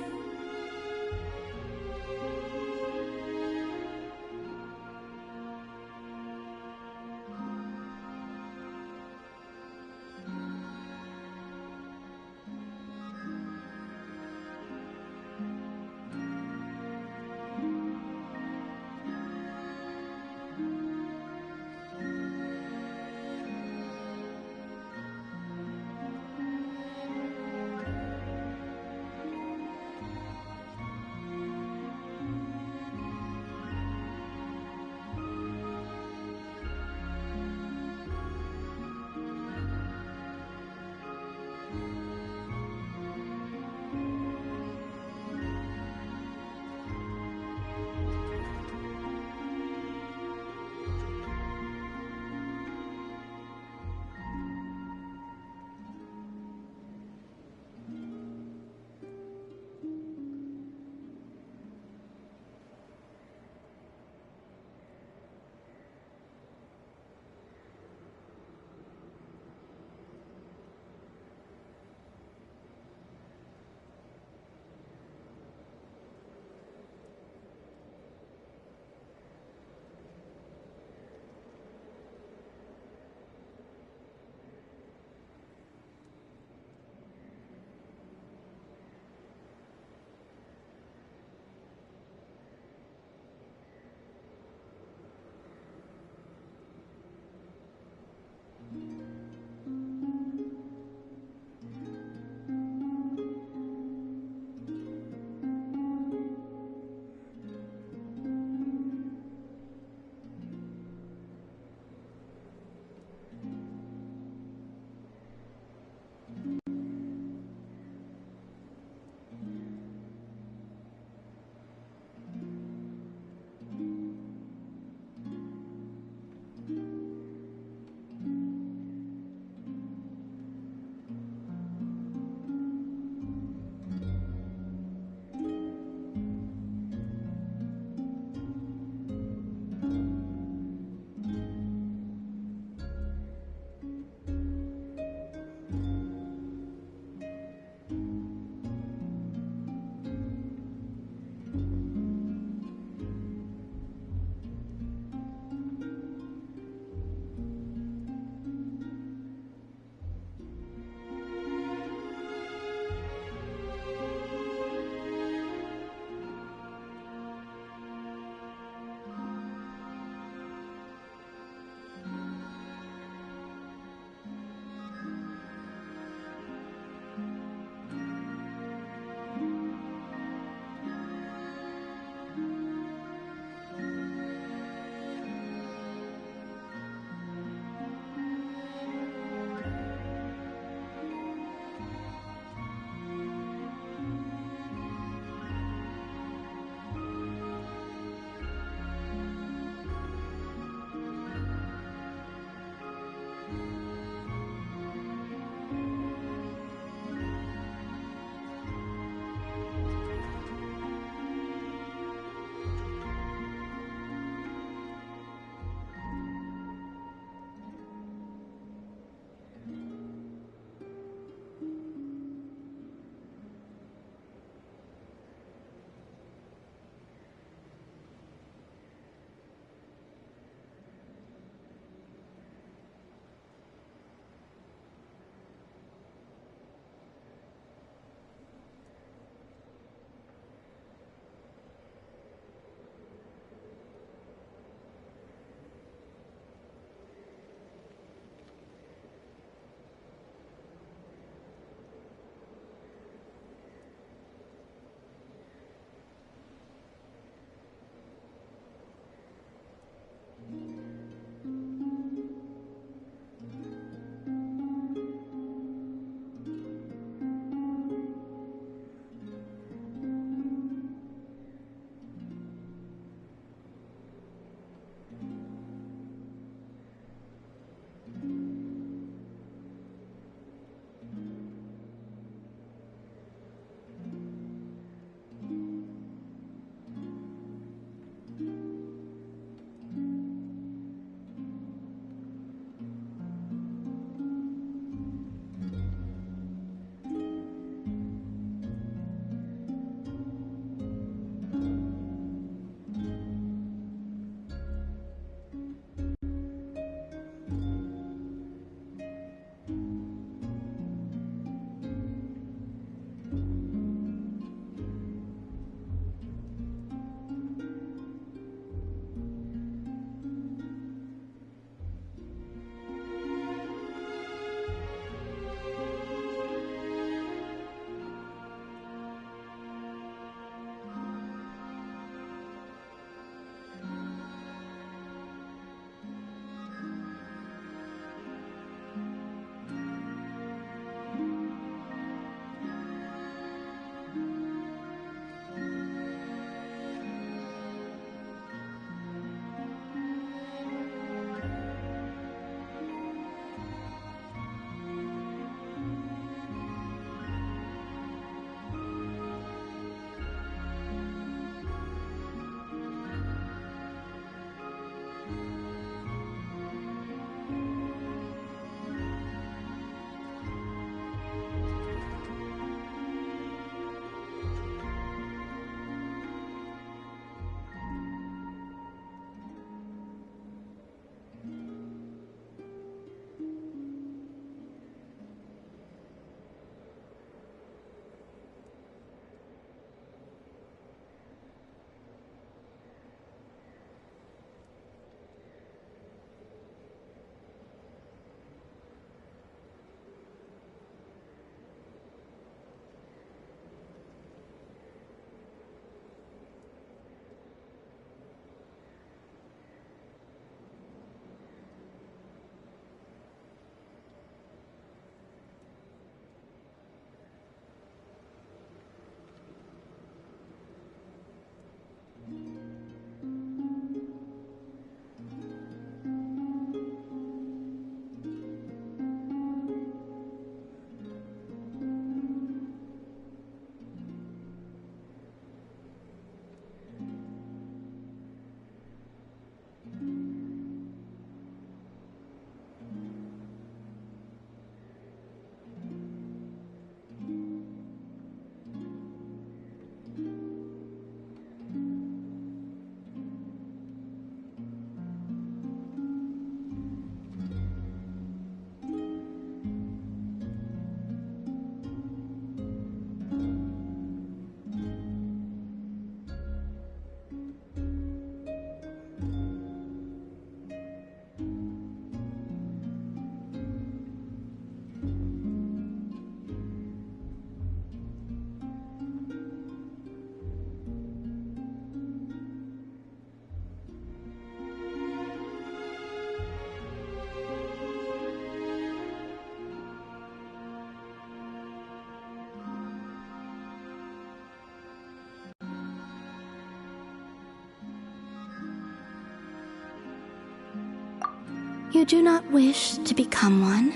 You do not wish to become one?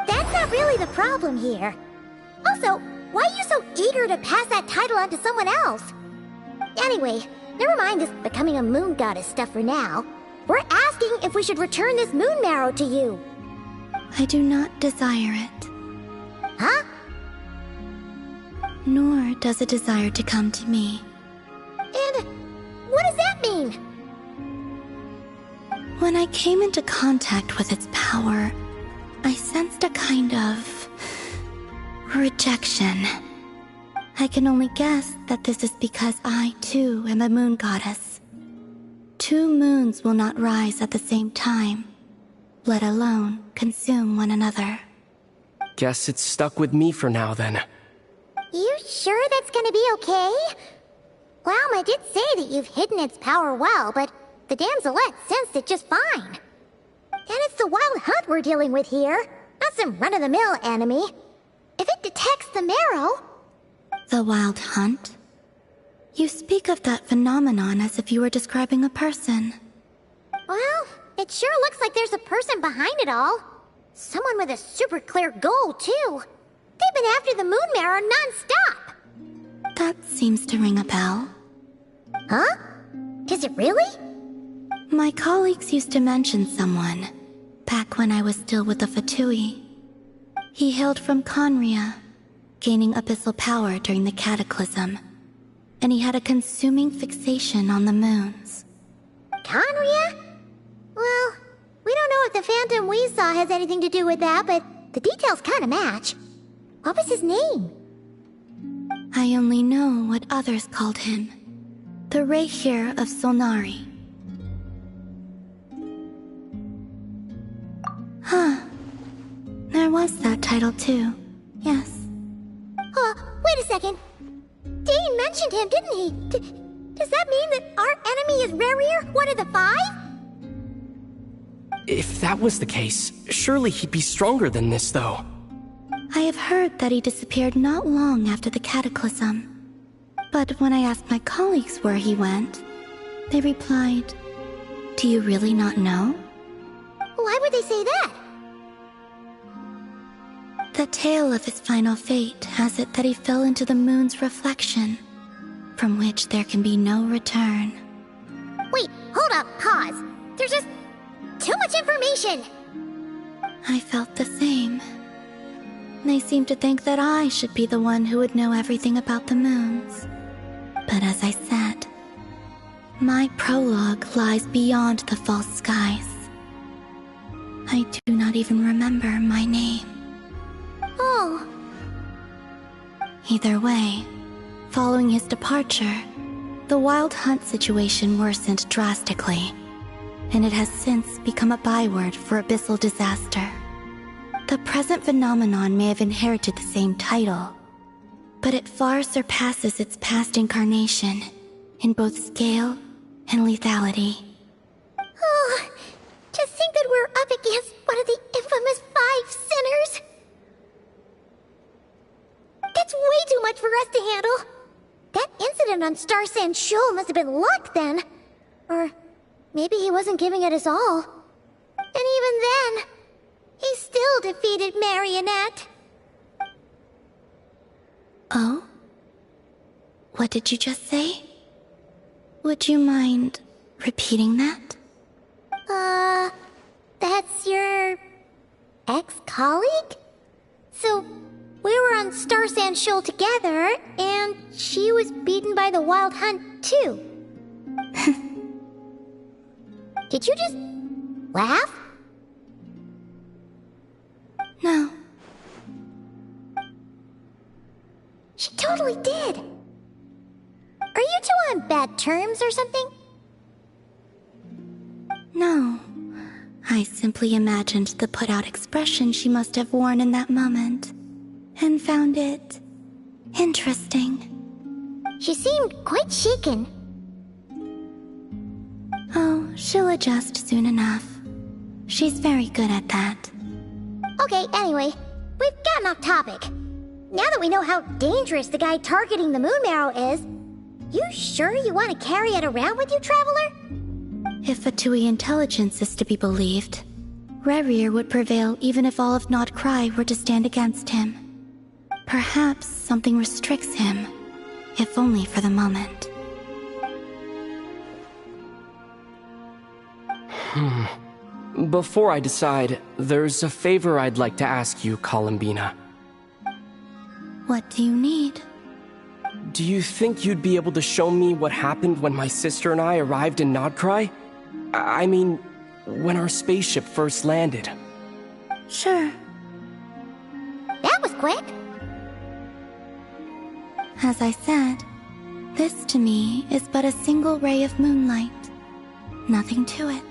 That's not really the problem here. Also, why are you so eager to pass that title on to someone else? Anyway, never mind this becoming a moon goddess stuff for now. We're asking if we should return this moon marrow to you. I do not desire it. Huh? Nor does it desire to come to me. And what does that mean? When I came into contact with its power, I sensed a kind of rejection. I can only guess that this is because I, too, am a moon goddess. 2 moons will not rise at the same time, let alone consume one another. Guess it's stuck with me for now, then. You sure that's gonna be okay? Glauma did say that you've hidden its power well, but the damselette sensed it just fine. And it's the wild hunt we're dealing with here, not some run-of-the-mill enemy. If it detects the marrow... The wild hunt? You speak of that phenomenon as if you were describing a person. Well, it sure looks like there's a person behind it all. Someone with a super clear goal, too. They've been after the moon marrow non-stop. That seems to ring a bell. Huh? Is it really? My colleagues used to mention someone, back when I was still with the Fatui. He hailed from Conria, gaining abyssal power during the Cataclysm, and he had a consuming fixation on the moons. Conria? Well, we don't know if the phantom we saw has anything to do with that, but the details kinda match. What was his name? I only know what others called him. The Rehir of Solnari. Huh. There was that title too. Yes. Wait a second. Dane mentioned him, didn't he? Does that mean that our enemy is Rehir, one of the 5? If that was the case, surely he'd be stronger than this, though. I have heard that he disappeared not long after the Cataclysm. But when I asked my colleagues where he went, they replied, "Do you really not know?" Why would they say that? The tale of his final fate has it that he fell into the moon's reflection, from which there can be no return. Wait, hold up, pause. There's just too much information. I felt the same. They seemed to think that I should be the one who would know everything about the moons. But as I said, my prologue lies beyond the false skies. I do not even remember my name. Oh. Either way, following his departure, the wild hunt situation worsened drastically, and it has since become a byword for abyssal disaster. The present phenomenon may have inherited the same title, but it far surpasses its past incarnation in both scale and lethality. Oh, to think that we're up against one of the infamous 5 sinners. That's way too much for us to handle. That incident on Star Sand Shoal must have been luck then. Or maybe he wasn't giving it his all. And even then, he still defeated Marionette. Oh? What did you just say? Would you mind repeating that? That's your ex-colleague? So, we were on Star Sand Shoal together, and she was beaten by the Wild Hunt, too. Did you just laugh? No. She totally did. Are you two on bad terms or something? No. I simply imagined the put-out expression she must have worn in that moment, and found it interesting. She seemed quite shaken. Oh, she'll adjust soon enough. She's very good at that. Okay, anyway, we've gotten off topic. Now that we know how dangerous the guy targeting the moon marrow is, you sure you want to carry it around with you, Traveler? If Fatui intelligence is to be believed, Rerir would prevail even if all of Nod Cry were to stand against him. Perhaps something restricts him, if only for the moment. Before I decide, there's a favor I'd like to ask you, Columbina. What do you need? Do you think you'd be able to show me what happened when my sister and I arrived in Nodcry? I mean, when our spaceship first landed. Sure. That was quick. As I said, this to me is but a single ray of moonlight. Nothing to it.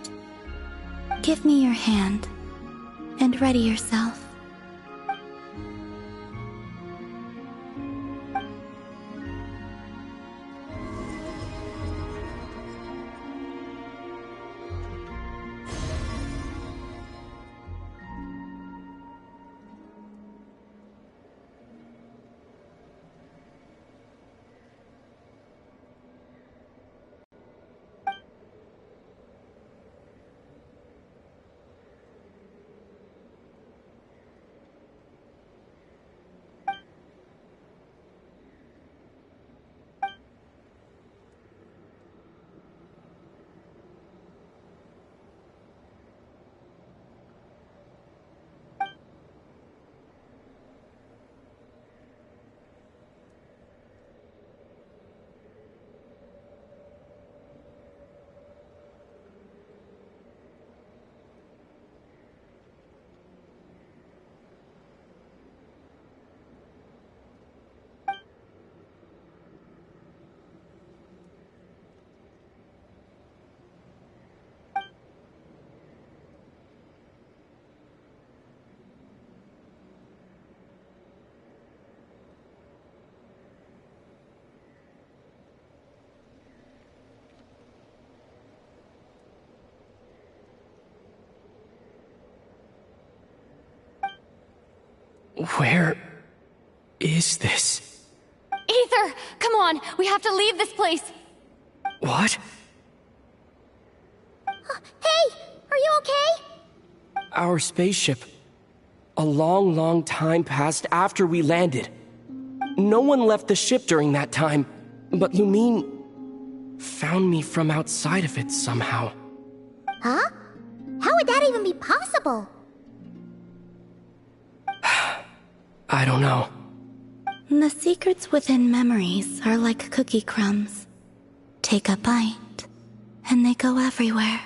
Give me your hand, and ready yourself. Where is this? Ether, come on, we have to leave this place. What? Hey, are you okay? Our spaceship. A long, long time passed after we landed. No one left the ship during that time, but Lumine found me from outside of it somehow. Huh? How would that even be possible? I don't know. The secrets within memories are like cookie crumbs. Take a bite, and they go everywhere.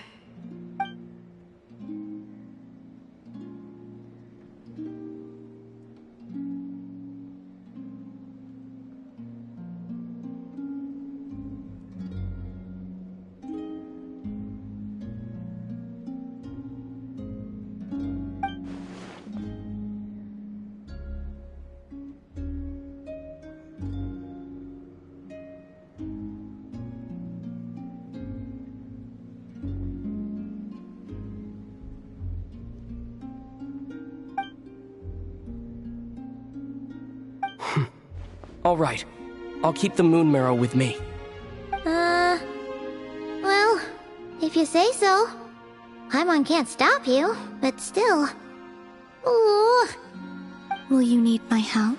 All right. I'll keep the moon marrow with me. Well, if you say so. Paimon can't stop you, but still. Ooh. Will you need my help?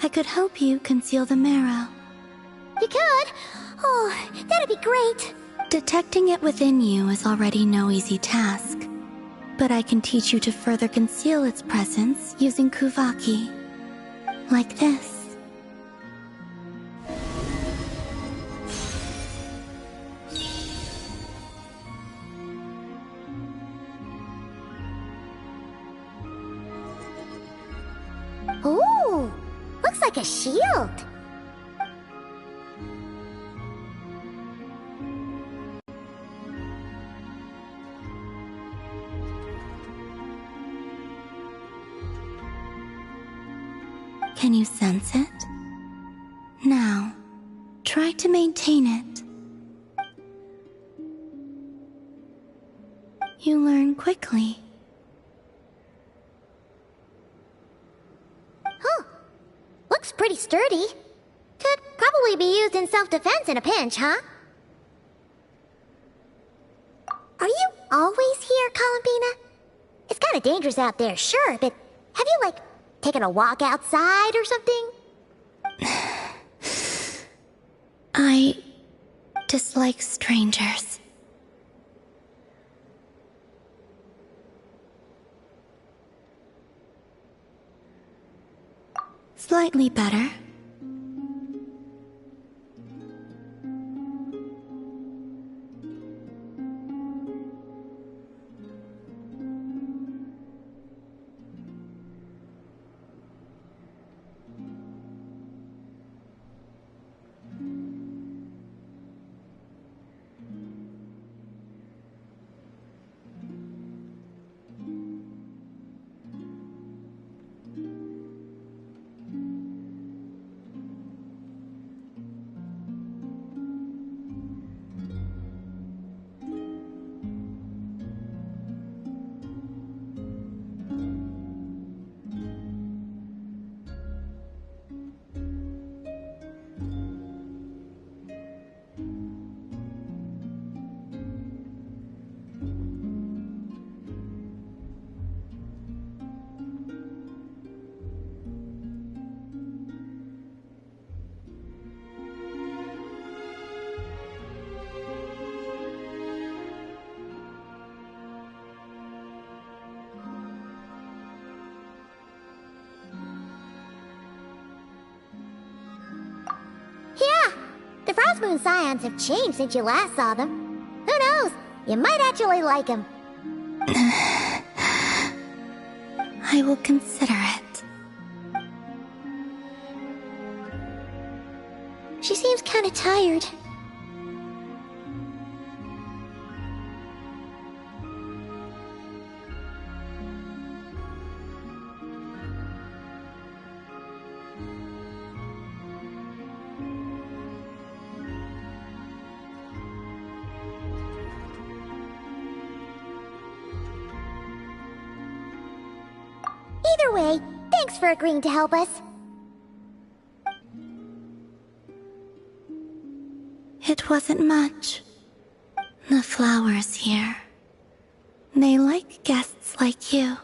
I could help you conceal the marrow. You could? Oh, that'd be great. Detecting it within you is already no easy task, but I can teach you to further conceal its presence using Kuvaki. Like this. Ooh, looks like a shield. Can you sense it? Now, try to maintain it. You learn quickly. Huh. Looks pretty sturdy. Could probably be used in self-defense in a pinch, huh? Are you always here, Columbina? It's kinda dangerous out there, sure, but have you, like, taken a walk outside or something? I dislike strangers. Slightly better. Yeah, the Frostmoon Scions have changed since you last saw them. Who knows? You might actually like them. I will consider it. She seems kinda tired. Either way, thanks for agreeing to help us. It wasn't much. The flowers here. They like guests like you.